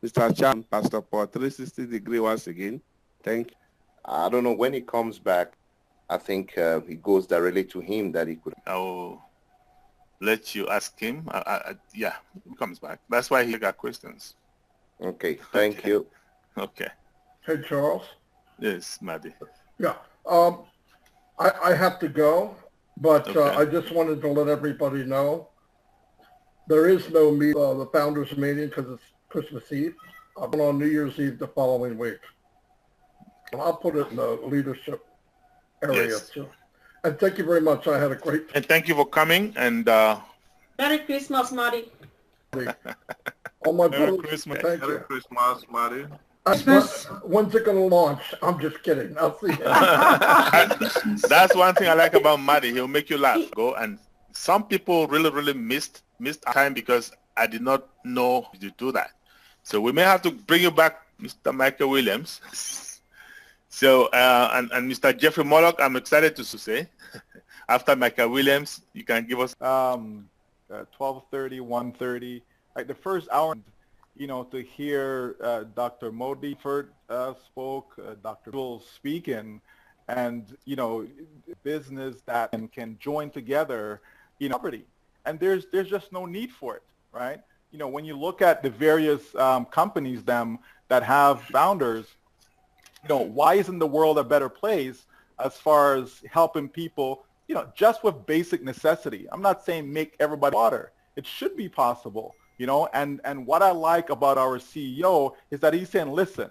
Mr. Chan, Pastor Paul, 360 degree once again. Thank you. I don't know when he comes back. I think it goes directly to him that he could. I'll let you ask him. Yeah, he comes back. That's why he got questions. Okay, thank you. Okay. Hey, Charles. Yes, Maddie. Yeah. I have to go, but Okay. I just wanted to let everybody know there is no the founders meeting because it's Christmas Eve. I'm on New Year's Eve the following week. I'll put it in the leadership area Yes. too. And thank you very much. I had a great And thank you for coming. And Merry Christmas, Marty. all my Merry brothers. Christmas. Thank Merry you. Christmas, Maddie. When's it going to launch? I'm just kidding. I'll see you. That's one thing I like about Maddie. He'll make you laugh. Go, and some people really missed time because I did not know to do that. So we may have to bring you back, Mr. Michael Williams. So and Mr. Jeffrey Mollock, I'm excited to say, after Michael Williams, you can give us 12:30, 1:30, like the first hour. You know, to hear Dr. Modi spoke, Dr. Jules speak, and you know, business that can join together, you know, property. And there's just no need for it, right? You know, when you look at the various companies that have founders, you know, why isn't the world a better place as far as helping people, you know, just with basic necessity? I'm not saying make everybody water. It should be possible. You know, and what I like about our CEO is that he's saying, listen,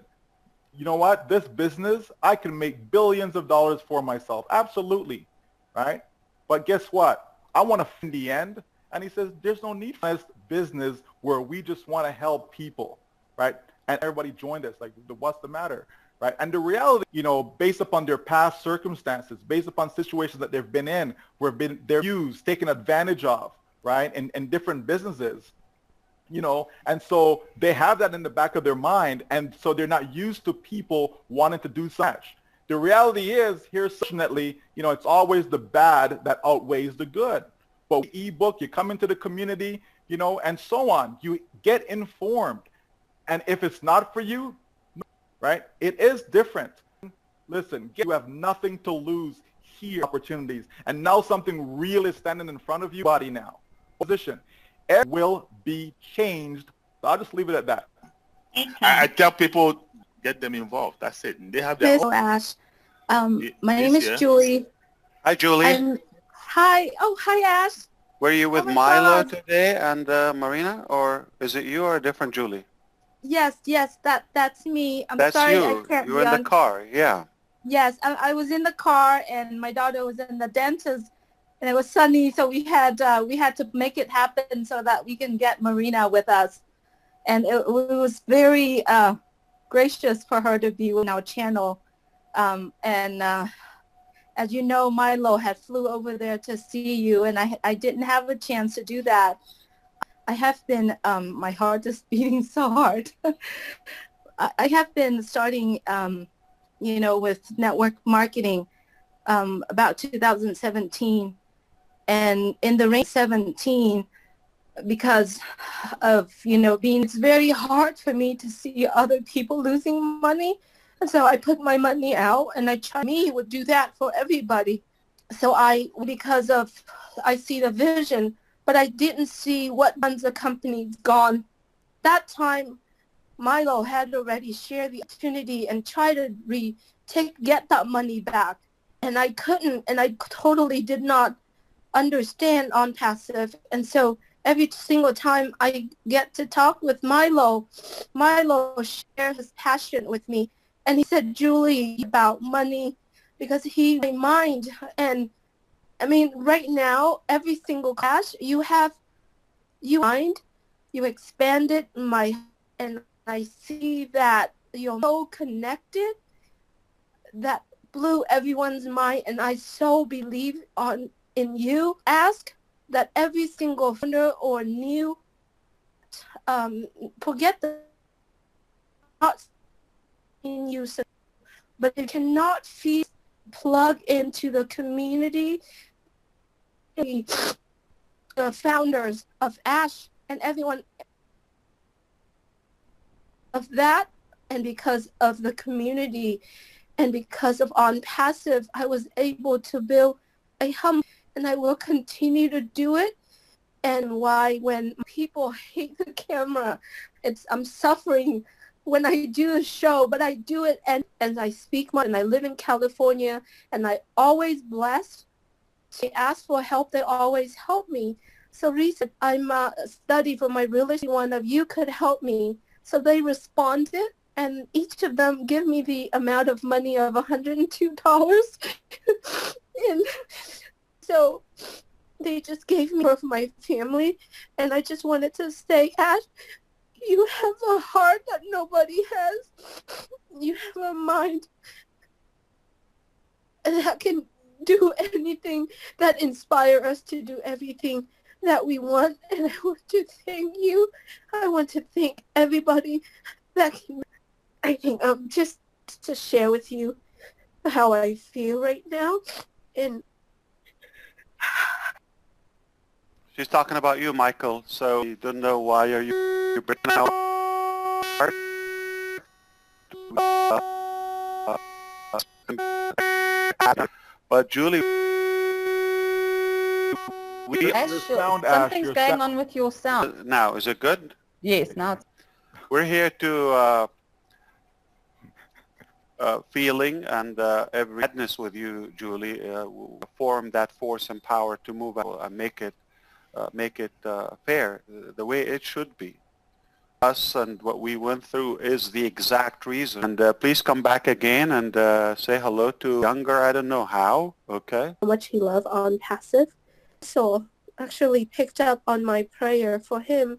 you know what, this business, I can make billions of dollars for myself. Absolutely, right? But guess what? I want to in the end. And he says, there's no need for this business where we just want to help people, right? And everybody joined us, like, what's the matter, right? And the reality, you know, based upon their past circumstances, based upon situations that they've been in, where they're used, taken advantage of, right, in different businesses. You know, and so they have that in the back of their mind, and so they're not used to people wanting to do so much. The reality is, here, fortunately, you know, it's always the bad that outweighs the good. But ebook, you come into the community, you know, and so on. You get informed, and if it's not for you, right, it is different. Listen, you have nothing to lose here. Opportunities, and now something real is standing in front of you. Body now, position. It will be changed. So I'll just leave it at that. I tell people, get them involved. That's it. And they have their Hello, Ash. My name is yeah. Julie. Hi, Julie. Hi. Oh, hi, Ash. Were you with my Milo God. today and Marina, or is it you or a different Julie? Yes, that's me. I'm That's sorry you. I can't You were be in on. the car, yeah. Yes, I was in the car, and my daughter was in the dentist, and it was sunny, so we had to make it happen so that we can get Marina with us, and it was very gracious for her to be on our channel, and as you know, Milo had flew over there to see you, and I didn't have a chance to do that. I have been, my heart is beating so hard. I have been starting, you know, with network marketing about 2017. And in the range 17, because of, you know, it's very hard for me to see other people losing money. And so I put my money out, and I try me would do that for everybody. So because I see the vision but I didn't see what runs the company's gone. That time, Milo had already shared the opportunity and tried to get that money back. And I couldn't, and I totally did not understand Onpassive. And so every single time I get to talk with Milo, Milo shares his passion with me. And he said, Julie, about money, because he mind. And I mean, right now, every single class you mind, you expand it, and I see that you're so connected that blew everyone's mind, and I so believe in you. Ask that every single founder or new forget the not in you, but it cannot plug into the community, the founders of ASH and everyone of that, and because of the community and because of Onpassive, I was able to build a hum, and I will continue to do it. And why when people hate the camera, I'm suffering when I do the show, but I do it and I speak more, and I live in California, and I always blessed. They ask for help, they always help me. So recently, I'm study for my relationship. One of you could help me. So they responded, and each of them give me the amount of money of $102. And so they just gave me for my family, and I just wanted to say, Ash, you have a heart that nobody has. You have a mind that can do anything, that inspire us to do everything that we want. And I want to thank you. I want to thank everybody that can, I think just to share with you how I feel right now. And She's talking about you, Michael. So you don't know why are you bringing out but Julie, something's going on with your sound. Now, is it good? Yes, now it's... We're here to feeling and every madness with you, Julie, form that force and power to move and make it fair, the way it should be. Us and what we went through is the exact reason. And please come back again and say hello to younger, I don't know how, okay? How much he loved Onpassive. So actually picked up on my prayer for him.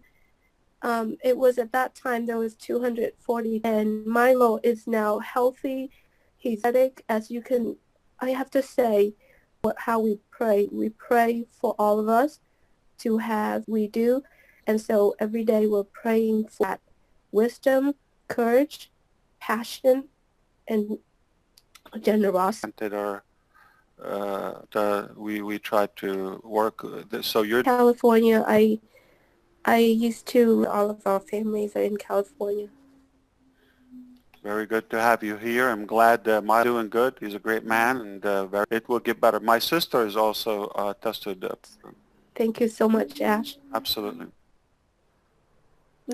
It was at that time there was 240, and Milo is now healthy. He's athletic, as you can. I have to say, how we pray. We pray for all of us to have. We do, and so every day we're praying for that wisdom, courage, passion, and generosity. We try to work. So you're California. I used to. All of our families are in California. Very good to have you here. I'm glad Mike's doing good. He's a great man, and it will get better. My sister is also tested. Thank you so much, Ash. Absolutely.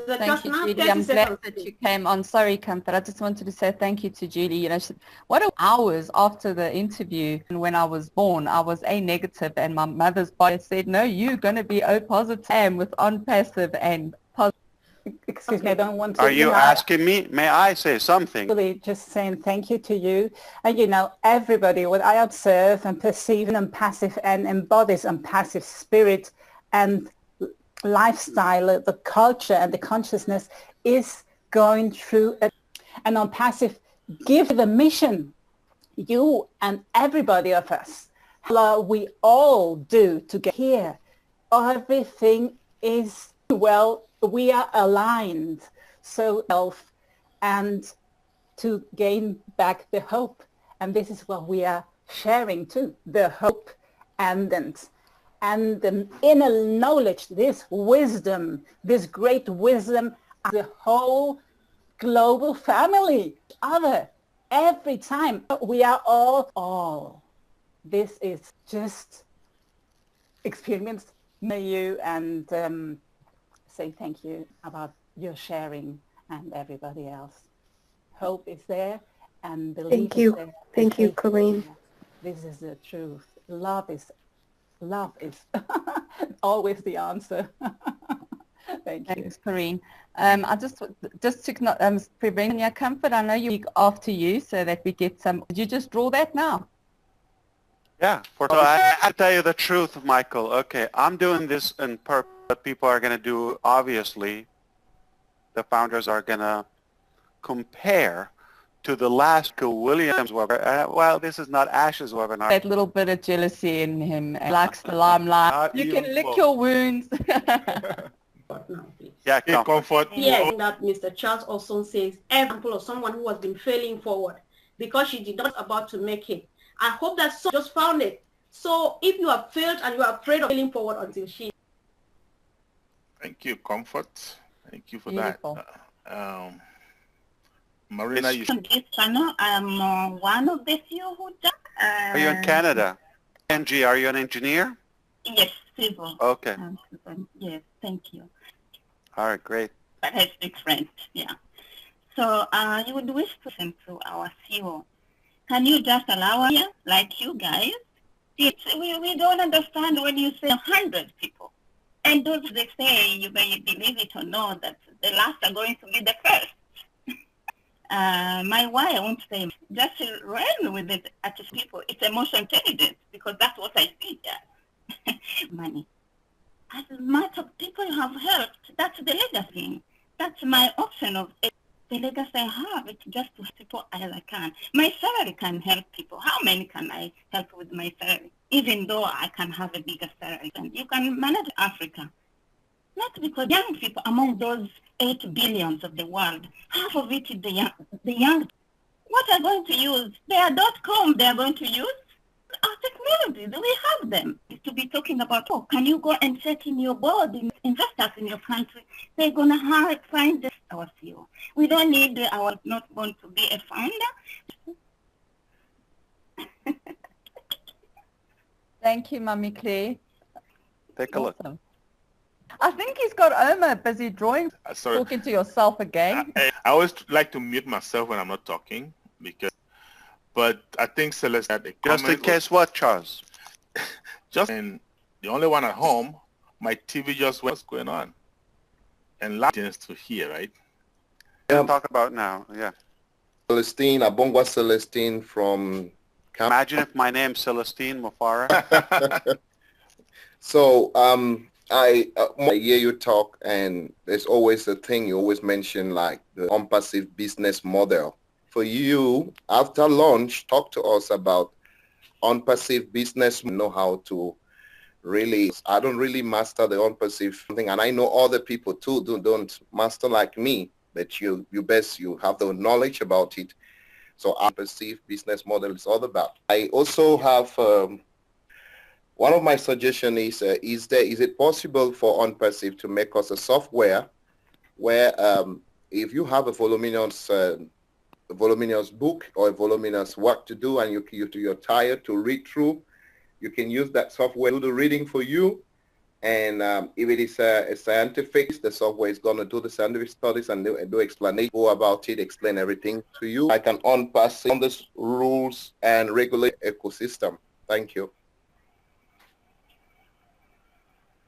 Thank you, Julie. I'm glad that you came on. Sorry, Comfort. I just wanted to say thank you to Julie. You know, what hours after the interview, and when I was born, I was A negative, and my mother's body said, "No, you're going to be O positive." And with Onpassive and positive. Excuse me, I don't want to... Are you asking me? May I say something? Really just saying thank you to you. And you know, everybody, what I observe and perceive in Onpassive and embodies Onpassive spirit and lifestyle, the culture and the consciousness is going through and Onpassive give the mission, you and everybody of us, we all do to get here. Everything is, well, we are aligned so self and to gain back the hope. And this is what we are sharing too, the hope and the inner knowledge, this wisdom, this great wisdom, the whole global family, every time we are all. This is just experience may you and say thank you about your sharing and everybody else. Hope is there and belief Thank is you. there. Thank you, Faith is Corinne. there. This is the truth. Love is always the answer. Thank you. Thanks, Corinne. I just to prevent your comfort, I know you speak after you so that we get some. Did you just draw that now? Yeah. So I have to tell you the truth, Michael. Okay, I'm doing this in purpose. What people are going to do, obviously, the founders are going to compare to the last Williams webinar. Well, this is not Ash's webinar. That little bit of jealousy in him. Likes the limelight. You can lick your wounds. Yeah, comfort. Yes, that Mr. Charles also says, example of someone who has been failing forward because she did not about to make it. I hope that someone just found it. So if you have failed and you are afraid of failing forward until she. Thank you, Comfort. Thank you for Beautiful. that. Marina, you this panel, I'm one of the few who done. Are you in Canada? Angie, are you an engineer? Yes, civil. Okay. Yes, thank you. All right, great. But I speak French, yeah. So you would wish to send to our CEO. Can you just allow us, like you guys? We don't understand when you say 100 people. And those they say, you may believe it or not, that the last are going to be the first. My why I won't say, just run with it at people. It's emotional intelligence because that's what I see there. Money. As much of people you have helped, that's the legacy. That's my option of it. The legacy I have, it's just to help people as I can. My salary can help people. How many can I help with my salary? Even though I can have a bigger salary. And you can manage Africa. Not because young people among those 8 billions of the world, half of it is the young. What are going to use? Their .com they are going to use? Our technologies, we have them. To be talking about, oh, can you go and check in your board, investors in your country? They're going to find our CEO. We don't need our not going to be a founder. Thank you, Mummy Claire. Take a look. I think he's got Omar busy drawing, sorry. talking to yourself again. I always like to mute myself when I'm not talking but I think Celeste had a comment. Just in case what, Charles? Just in the only one at home, my TV just went, what's going on? And loud to hear, right? We'll talk about now, yeah. Celestine, Abongwa Celestine from Imagine if my name's Celestine Mufara. So I hear you talk, and there's always a thing you always mention, like the Onpassive business model. For you, after launch, talk to us about Onpassive business. Know how to really. I don't really master the Onpassive thing, and I know other people too don't master like me. But you have the knowledge about it. So Onpassive business model is all about. I also have. One of my suggestions is it possible for Onpassive to make us a software where if you have a voluminous book or a voluminous work to do and you're tired to read through, you can use that software to do the reading for you. And if it is a scientific, the software is going to do the scientific studies and do explanation about it, explain everything to you. I can Onpassive on the rules and regulate ecosystem. Thank you.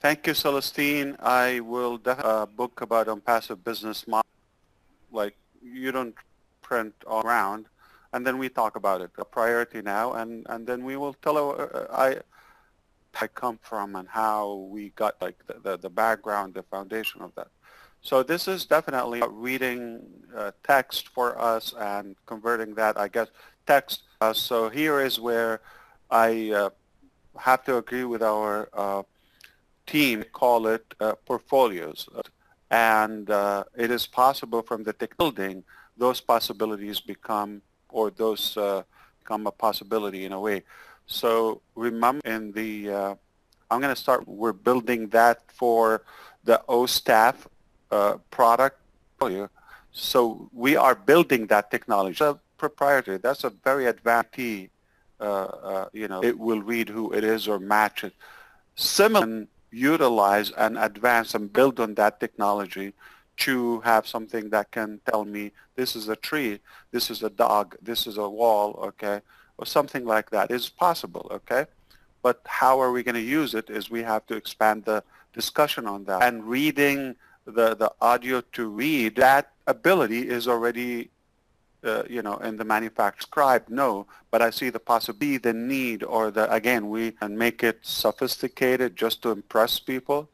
Thank you, Celestine. I will book about Onpassive business model. Like, you don't print all around, and then we talk about it. A priority now, and then we will tell I come from and how we got like the background, the foundation of that. So this is definitely reading text for us and converting that, I guess, text. So here is where I have to agree with our team, call it portfolios. And it is possible from the tech building, those possibilities become, or those become a possibility in a way. So remember in the, I'm going to start, we're building that for the OStaff product. So we are building that technology. It's proprietary. That's a very advanced, it will read who it is or match it. Similarly, utilize and advance and build on that technology to have something that can tell me this is a tree, this is a dog, this is a wall, okay, or something like that is possible, okay? But how are we going to use it is we have to expand the discussion on that. And reading the audio to read, that ability is already, you know, in the manufacturer scribe, no, but I see the possibility, the need, or the, again, we can make it sophisticated just to impress people.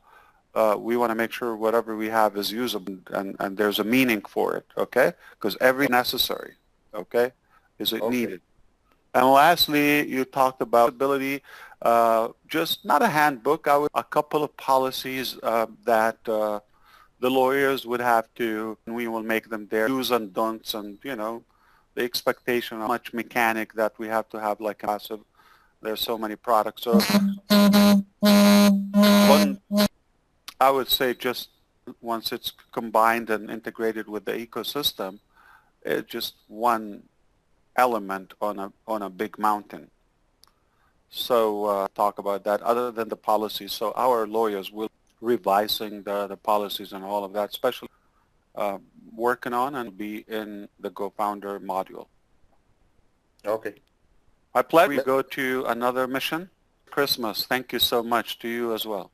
We want to make sure whatever we have is usable and there's a meaning for it, okay? Because every necessary, okay, is it needed. And lastly, you talked about ability, just not a handbook, a couple of policies that the lawyers would have to, and we will make them their do's and don'ts, and, you know, the expectation of much mechanic that we have to have like passive. There's so many products. So one, I would say just once it's combined and integrated with the ecosystem, it's just one element on a big mountain. So talk about that other than the policies. So our lawyers will revising the policies and all of that, especially working on and be in the GoFounder module. Okay. My pleasure. We go to another mission. Christmas. Thank you so much to you as well.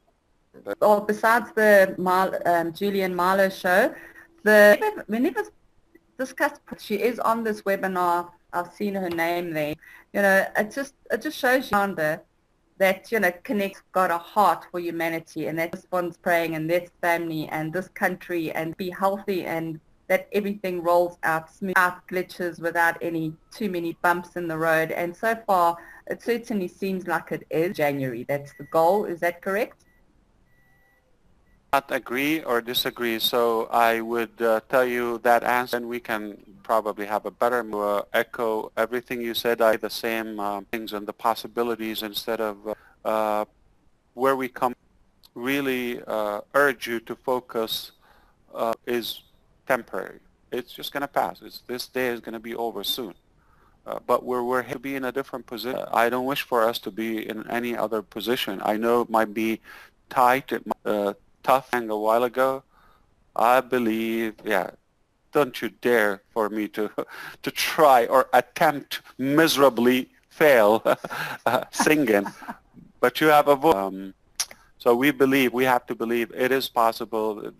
Well, besides the Julian Marlowe show, we never discussed. She is on this webinar. I've seen her name there. You know, it just shows you that, you know, Connect's got a heart for humanity, and that responds praying and this family and this country and be healthy, and that everything rolls out smooth, without glitches, without too many bumps in the road. And so far, it certainly seems like it is January. That's the goal. Is that correct? Not agree or disagree, so I would tell you that answer, and we can probably have a better echo everything you said. I the same things and the possibilities instead of where we come. Really urge you to focus is temporary. It's just going to pass. This day is going to be over soon. But we're here to be in a different position. I don't wish for us to be in any other position. I know it might be tight. It might, tough a while ago. I believe, yeah, don't you dare for me to try or attempt miserably fail singing, but you have a voice. So we have to believe it is possible.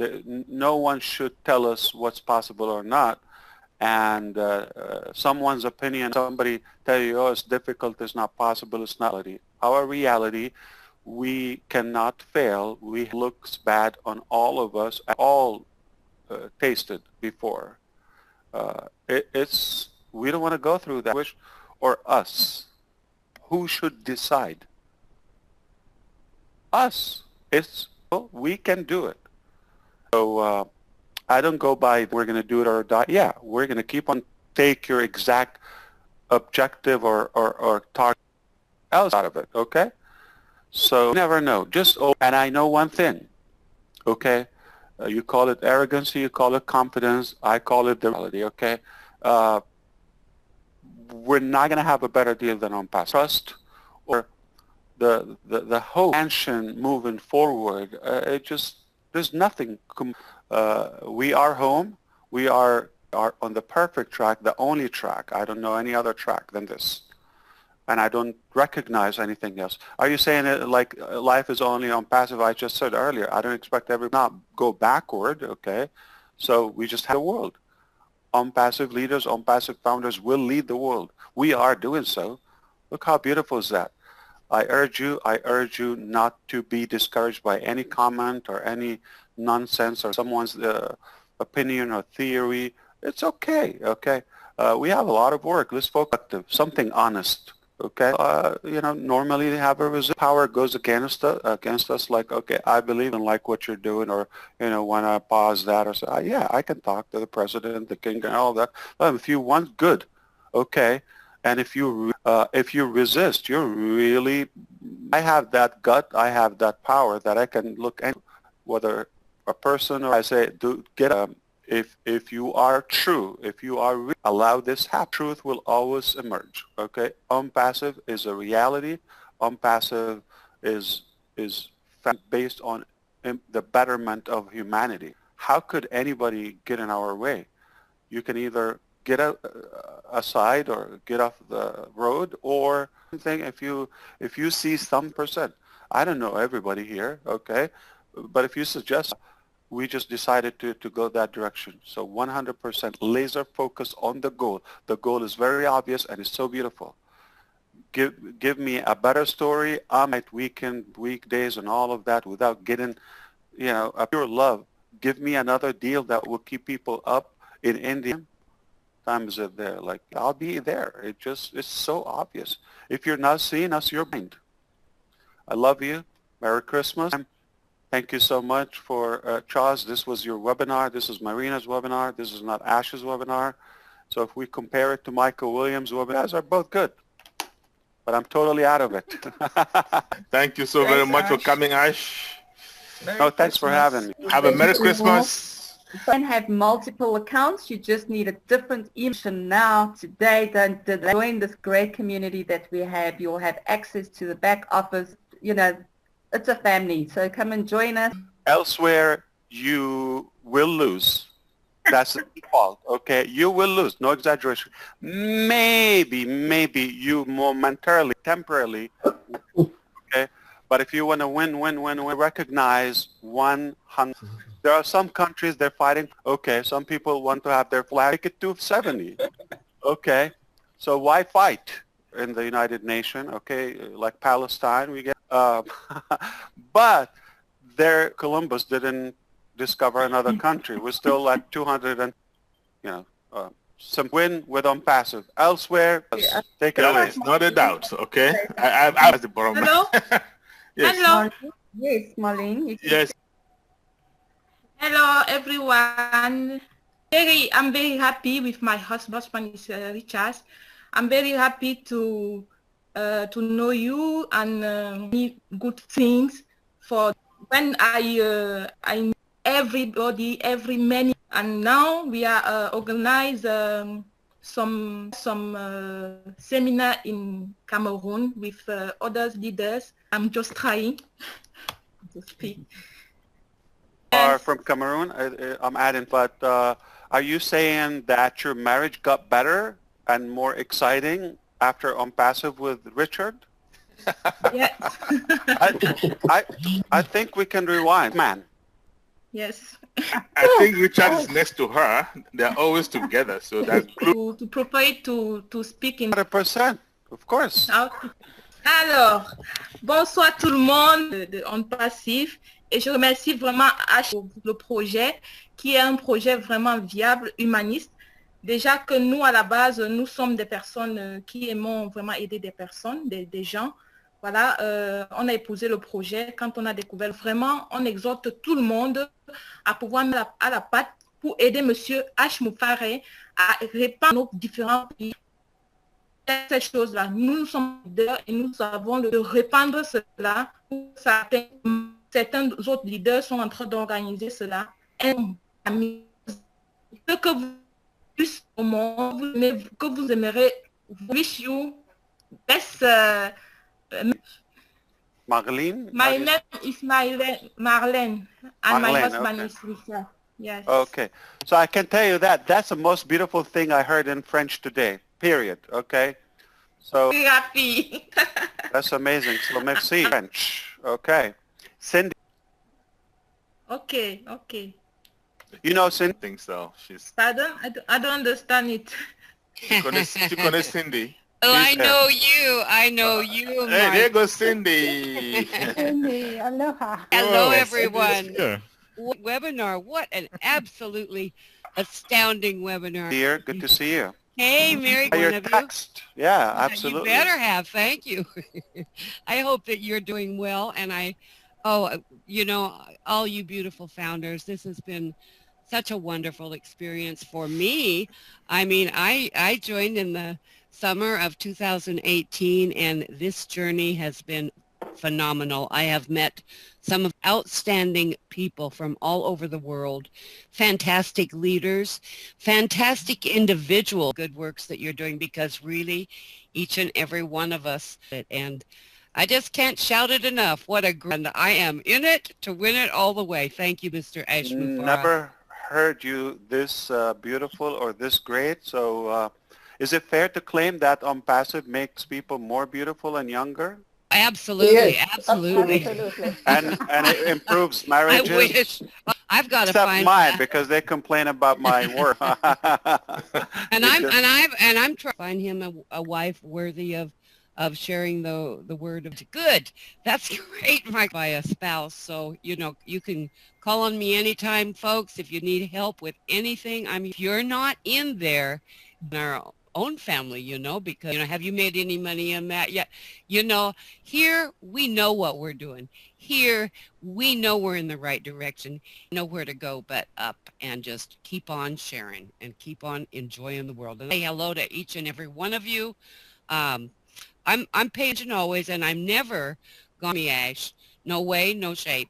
No one should tell us what's possible or not. And someone's opinion, somebody tell you, oh, it's difficult, it's not possible, it's not reality. Our reality, we cannot fail. We looks bad on all of us, all tasted before. We don't want to go through that. Or us. Who should decide? Us. We can do it. So I don't go by we're going to do it or die. Yeah, we're going to keep on take your exact objective or target else out of it, okay? So you never know. And I know one thing, okay? You call it arrogance, you call it confidence, I call it the reality, okay? We're not going to have a better deal than Onpassive. Trust or the whole expansion moving forward, there's nothing. We are home. We are on the perfect track, the only track. I don't know any other track than this. And I don't recognize anything else. Are you saying it like life is only on passive? I just said earlier, I don't expect not go backward, okay? So we just have the world. Onpassive leaders, Onpassive founders will lead the world. We are doing so. Look how beautiful is that. I urge you not to be discouraged by any comment or any nonsense or someone's opinion or theory. It's okay, okay? We have a lot of work. Let's focus on something honest. Okay, you know, normally they have a power goes against us. Like, okay, I believe in like what you're doing, or you know, want to pause that or say, yeah, I can talk to the president, the king, and all that. If you want, good, okay. And if you resist, you're really. I have that gut. I have that power that I can look at whether a person or I say, if you are true, if you are real, allow this happen. Truth will always emerge, okay? Onpassive is a reality. Onpassive is based on the betterment of humanity. How could anybody get in our way? You can either get aside or get off the road, or if you see some percent. I don't know everybody here, okay, but if you suggest, we just decided to go that direction. So 100% laser focus on the goal. The goal is very obvious and it's so beautiful. Give me a better story. I might weekdays and all of that without getting, a pure love. Give me another deal that will keep people up in India. Time is it there? Like, I'll be there. It's so obvious. If you're not seeing us, you're blind. I love you. Merry Christmas. Thank you so much for Charles. This was your webinar. This is Marina's webinar. This is not Ash's webinar. So if we compare it to Michael Williams' webinars, are both good. But I'm totally out of it. Thank you so very much for coming, Ash. Thanks for having me. Have a Merry Christmas. You don't have multiple accounts. You just need a different email now. Today, then join this great community that we have. You'll have access to the back office. It's a family. So come and join us. Elsewhere, you will lose. That's the default, okay? You will lose, no exaggeration. Maybe you momentarily, temporarily, okay? But if you want to win, recognize 100. There are some countries they're fighting. Okay, some people want to have their flag, take it to 70. Okay, so why fight in the United Nations? Okay, like Palestine, we get. But Columbus didn't discover another country. We're still at 200 and, some win with Onpassive. Elsewhere, take it away. It's not a doubt, okay? I was the bottom. Hello? Yes. Hello? Yes, Marlene. Yes. Hello, everyone. I'm very happy with my husband is Richard. I'm very happy to know you and good things for when I everybody, and now we are organize some seminar in Cameroon with other leaders. I'm just trying to speak. Are from Cameroon, I'm adding, but are you saying that your marriage got better and more exciting after Onpassive with Richard? Yes. I think we can rewind, man. Yes. I think Richard is next to her. They're always together, so that's good. To prepare to speak in 100%, of course. Alors, bonsoir tout le monde de Onpassive, et je remercie vraiment H pour le projet qui est un projet vraiment viable, humaniste. Déjà que nous, à la base, nous sommes des personnes qui aimons vraiment aider des personnes, des gens. Voilà, on a épousé le projet. Quand on a découvert vraiment, on exhorte tout le monde à pouvoir mettre à la patte pour aider Monsieur H. Moufare à répandre nos différents pays. Ces choses-là, nous sommes leaders et nous avons de répandre cela. Certains autres leaders sont en train d'organiser cela. Que vous plus au monde, que vous aimerez, wish you best. Marlene? My name is Marlene, and my husband is Richard. Yes. Okay. So I can tell you that's the most beautiful thing I heard in French today, period. Okay? So very happy. That's amazing. So merci, French. Okay. Cindy. Okay. You know Cindy? I think so. She's... Pardon? I don't understand it. Tu connais Cindy? Oh, I know you. Hey, there goes Cindy. Cindy, aloha. Hello, everyone. Webinar. What an absolutely astounding webinar. Dear, good to see you. Hey, Mary, one of text. you. Yeah, absolutely. You better have. Thank you. I hope that you're doing well. And all you beautiful founders, this has been such a wonderful experience for me. I mean, I joined in the summer of 2018, and this journey has been phenomenal. I have met some of outstanding people from all over the world, fantastic leaders, fantastic individual good works that you're doing, because really each and every one of us, and I just can't shout it enough. What a grand! I am in it to win it all the way. Thank you, Mr. Ashmufara. Never heard you this beautiful or this great. So is it fair to claim that Onpassive makes people more beautiful and younger? Absolutely, Yes, absolutely. And it improves marriages? I wish. I've got to Except find mine, because they complain about my work. and I'm trying to find him a wife worthy of sharing the word of good. That's great, Mike, by a spouse. So, you know, you can call on me anytime, folks, if you need help with anything. I mean, if you're not in there, in our own family, you know, because, you know, have you made any money in that yet? You know, here we know what we're doing. Here we know we're in the right direction, know where to go but up, and just keep on sharing and keep on enjoying the world. And say hello to each and every one of you. I'm patient always, and I'm never gonna be Ash. No way, no shape.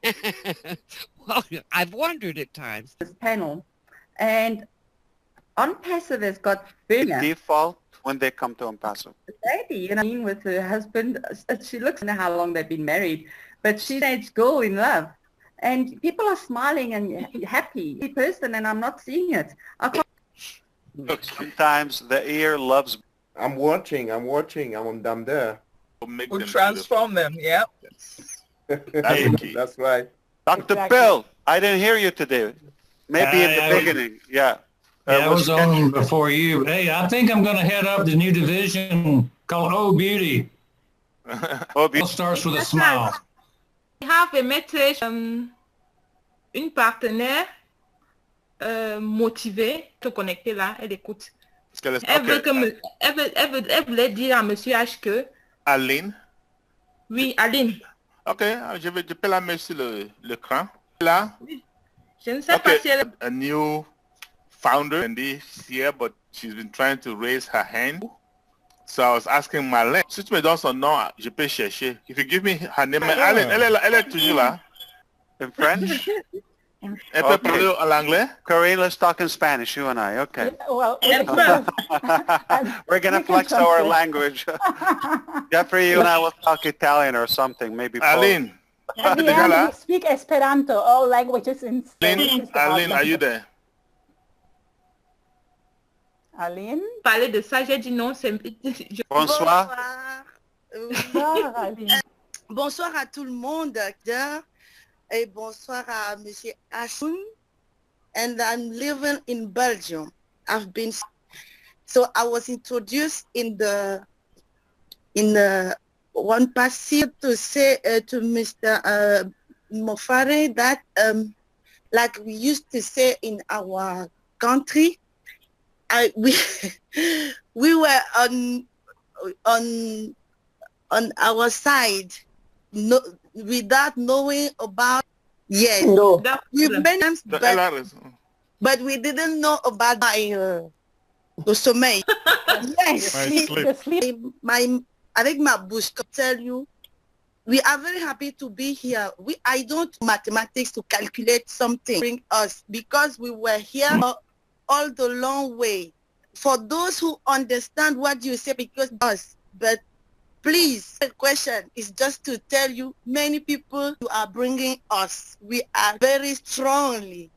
Well, I've wondered at times. This panel, and Onpassive has got Verna. Default when they come to Onpassive. Lady, you know, with her husband, she looks, I don't know how long they've been married, but she's a girl in love. And people are smiling and happy person, and I'm not seeing it. I can't. Sometimes the ear loves. I'm watching. I'm there. We'll transform them, yeah. That's right. Dr. Exactly. Bill, I didn't hear you today. Maybe in the beginning, yeah. I was on before you. Hey, I think I'm going to head up the new division called Oh Beauty. Oh, Beauty. It starts with a smile. We have a message, une partenaire motivée, te connecter là, elle écoute. Elle voulait dire à Monsieur H que... Aline? Oui, Aline. Ok, je peux la mettre sur l'écran. Là? Oui. Je ne sais pas si elle... A new founder, and this here, but she's been trying to raise her hand. So I was asking Marlène, si tu me donnes son nom, je peux chercher. If you give me her name, elle est toujours là. In French? Elle peut parler en anglais? Corinne, let's talk in Spanish, you and I. Okay. Well, we're going to flex our language. Jeffrey, you and I will talk Italian or something, maybe. Aline. We speak Esperanto, all languages in Spanish. Aline, are you there? Aline? Parler de ça, j'ai dit non, c'est... Bonsoir. Bonsoir, Aline. Bonsoir à tout le monde, et bonsoir à Monsieur Ashun. And I'm living in Belgium. I've been, so I was introduced in the Onpassive to say to Mr. Mofare that like we used to say in our country, we were on our side, no, without knowing about. Yes, no. We many but we didn't know about my the sommeil. Yes, avec ma bouche, I tell you, we are very happy to be here. I don't mathematics to calculate something bring us because we were here all the long way. For those who understand what you say, because us, but please, the question is just to tell you, many people who are bringing us, we are very strongly.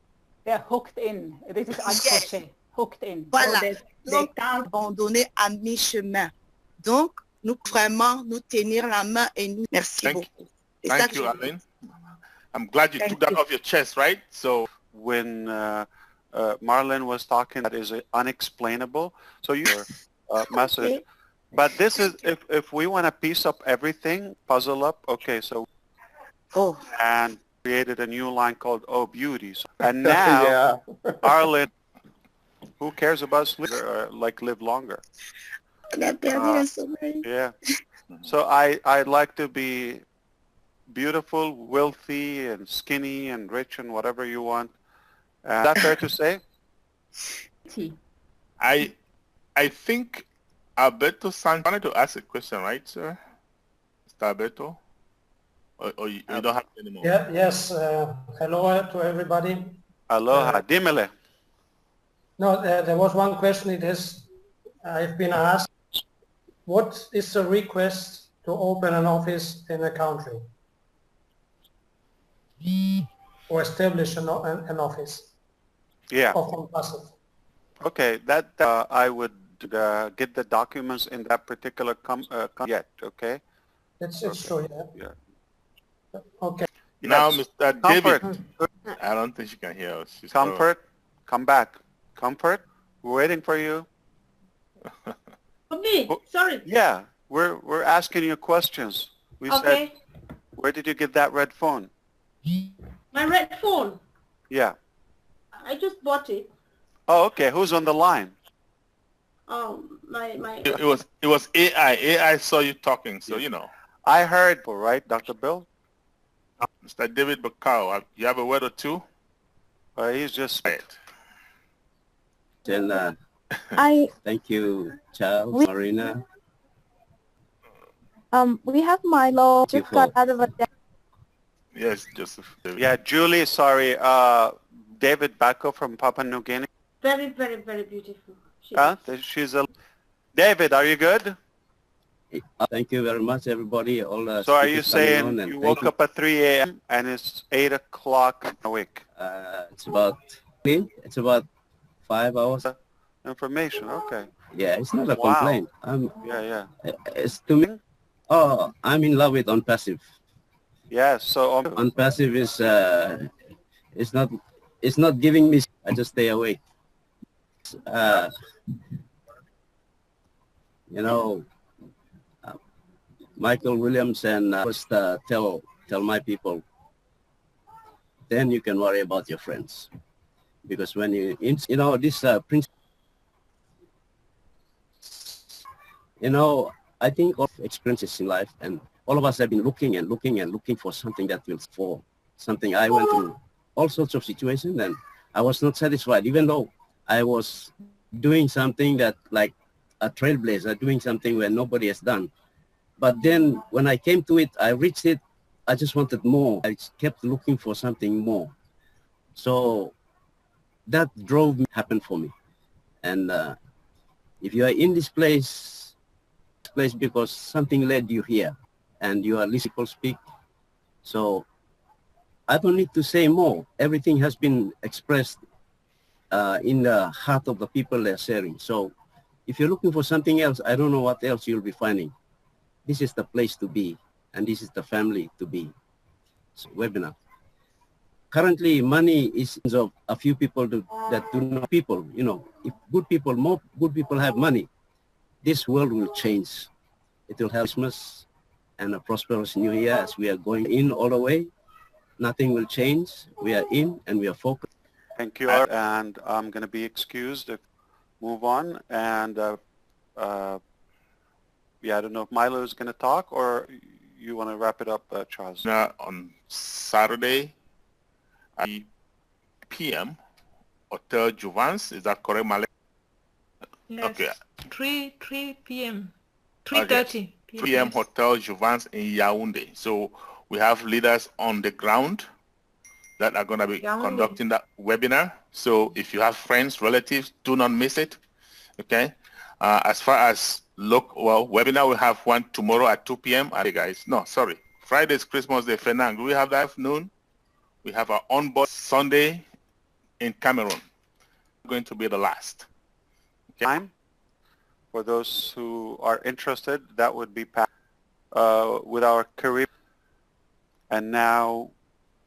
They're hooked in. This is yes. Hooked in. Voilà. Donc, abandonné à mi-chemin. Donc, nous vraiment nous tenir la main et nous. Merci beaucoup. Thank you, Aline. I'm glad you took that off your chest, right? So when Marlene was talking, that is unexplainable. So your message. Okay. But this is, if we want to piece up everything, puzzle up, okay, so. And created a new line called Oh Beauties. And now, Arlen, who cares about sleep or like live longer? Yeah. So I'd like to be beautiful, wealthy, and skinny, and rich, and whatever you want. Is that fair to say? I think Alberto Sanchez wanted to ask a question, right, sir? Mr. Alberto? Or you don't have it anymore? Yeah, yes. Hello to everybody. Aloha. Dímele. No, there was one question. I've been asked, what is the request to open an office in a country or establish an office Yeah. of Onpassive. Okay, that I would get the documents in that particular yet, okay? It's true, yeah. Yeah. Okay. Now, Mr. David, Comfort. I don't think she can hear us. She's Comfort, come back. Comfort, we're waiting for you. For me? Sorry. Yeah, we're asking you questions. We Okay. said, where did you get that red phone? My red phone. Yeah. I just bought it. Oh, okay. Who's on the line? My. It was AI. AI saw you talking, so you know. I heard, right, Dr. Bill? Mr. David Bacau, you have a word or two? He's just... And thank you, Charles, Marina. We have Milo just got out of a Yes, Joseph. Yeah, Julie, sorry. David Bacco from Papua New Guinea. Very, very, very beautiful. She's a... David, are you good? Thank you very much, everybody. All so are you saying you woke up at 3 a.m. and it's 8 o'clock a week? It's about 5 hours. Information, okay. Yeah, it's not a Wow. complaint. Yeah. It's to me. Oh, I'm in love with Onpassive. Yeah, so Onpassive is it's not giving me. I just stay awake. You know, Michael Williams and first tell my people. Then you can worry about your friends, because when you know this principle. You know, I think of experiences in life, and all of us have been looking and looking and looking for something that will for something. I went through all sorts of situations, and I was not satisfied, even though I was doing something that like a trailblazer, doing something where nobody has done. But then when I came to it, I reached it. I just wanted more. I kept looking for something more. So that drove me, happened for me. And if you are in this place because something led you here, and you are listening people speak, so I don't need to say more. Everything has been expressed in the heart of the people they're sharing. So if you're looking for something else, I don't know what else you'll be finding. This is the place to be, and this is the family to be. So, webinar. Currently, money is of a few people that do not people. You know, if more good people have money, this world will change. It will have Christmas and a prosperous New Year as we are going in all the way. Nothing will change. We are in and we are focused. Thank you, and I'm going to be excused. Move on, and yeah, I don't know if Milo is going to talk or you want to wrap it up, Charles. On Saturday, at p.m. Hotel Jouvence, is that correct, Malek? Yes. Okay. 3 p.m. 3:30 p.m. Hotel Jouvence in Yaoundé. So we have leaders on the ground that are going to be conducting that webinar. So if you have friends, relatives, do not miss it. Okay. As far as webinar, we have one tomorrow at 2 p.m. Okay, guys. No, sorry. Friday is Christmas Day. Fernand, we have that afternoon. We have our onboard Sunday in Cameroon. Going to be the last. Okay. Time for those who are interested, that would be with our career. And now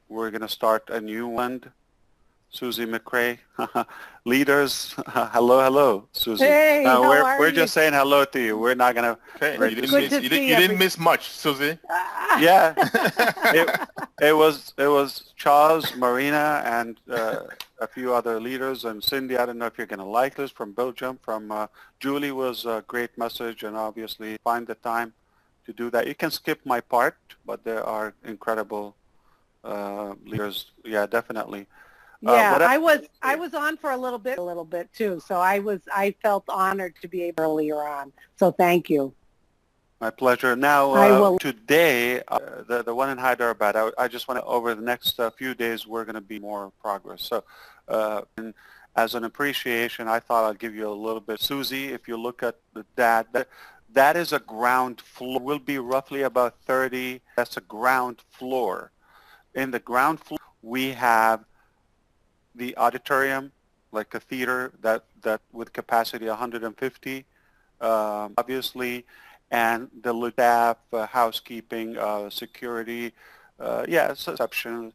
we're going to start a new one. Susie McRae, leaders, hello, Susie. Hey, how are we're you? just saying hello to you. We're not going to. You didn't miss much, Susie. Yeah, it was Charles, Marina, and a few other leaders, and Cindy. I don't know if you're going to like this, from Belgium. From Julie was a great message, and obviously find the time to do that. You can skip my part, but there are incredible leaders. Yeah, definitely. Yeah, I was on for a little bit too. So I felt honored to be able earlier on. So thank you. My pleasure. Now, today, the one in Hyderabad, I just want to, over the next few days, we're going to be more progress. So and as an appreciation, I thought I'd give you a little bit. Susie, if you look at the dad, That is a ground floor. Will be roughly about 30. That's a ground floor. In the ground floor, we have the auditorium, like a theater that with capacity 150, obviously, and the staff, housekeeping, security, reception.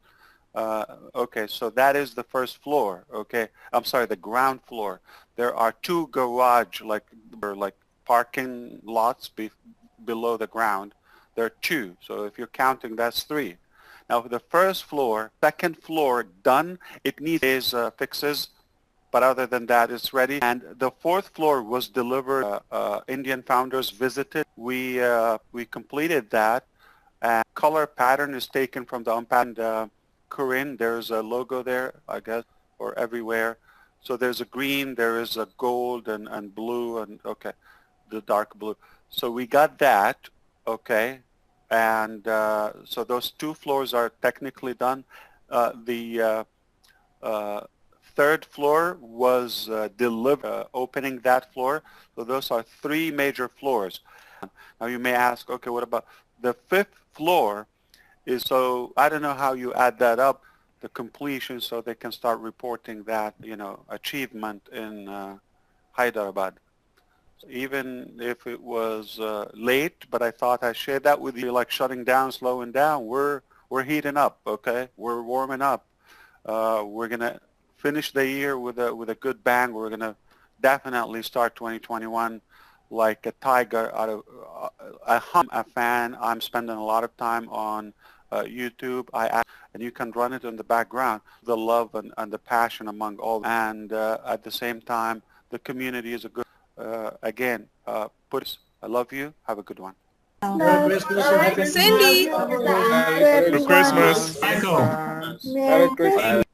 Okay, so that is the first floor. Okay, I'm sorry, the ground floor. There are 2 garage, like parking lots below the ground. There are 2. So if you're counting, that's 3. Now the first floor, second floor done. It needs fixes, but other than that, it's ready. And the 4th floor was delivered. Indian founders visited. We completed that. And color pattern is taken from the Onpassive Korean. There's a logo there, I guess, or everywhere. So there's a green, there is a gold and blue, and okay, the dark blue. So we got that, okay. And so those 2 floors are technically done. The 3rd floor was delivered, opening that floor. So those are 3 major floors. Now you may ask, okay, what about the 5th floor? Is so I don't know how you add that up, the completion, so they can start reporting that, achievement in Hyderabad. Even if it was late, but I thought I shared that with you, like shutting down, slowing down. We're heating up, okay? We're warming up. We're gonna finish the year with a good bang. We're gonna definitely start 2021 like a tiger out of a fan. I'm spending a lot of time on YouTube. And you can run it in the background. The love and the passion among all, and at the same time, the community is a good. Again, I love you. Have a good one. Merry Christmas. Cindy. Merry Christmas. Merry Christmas. Merry Christmas.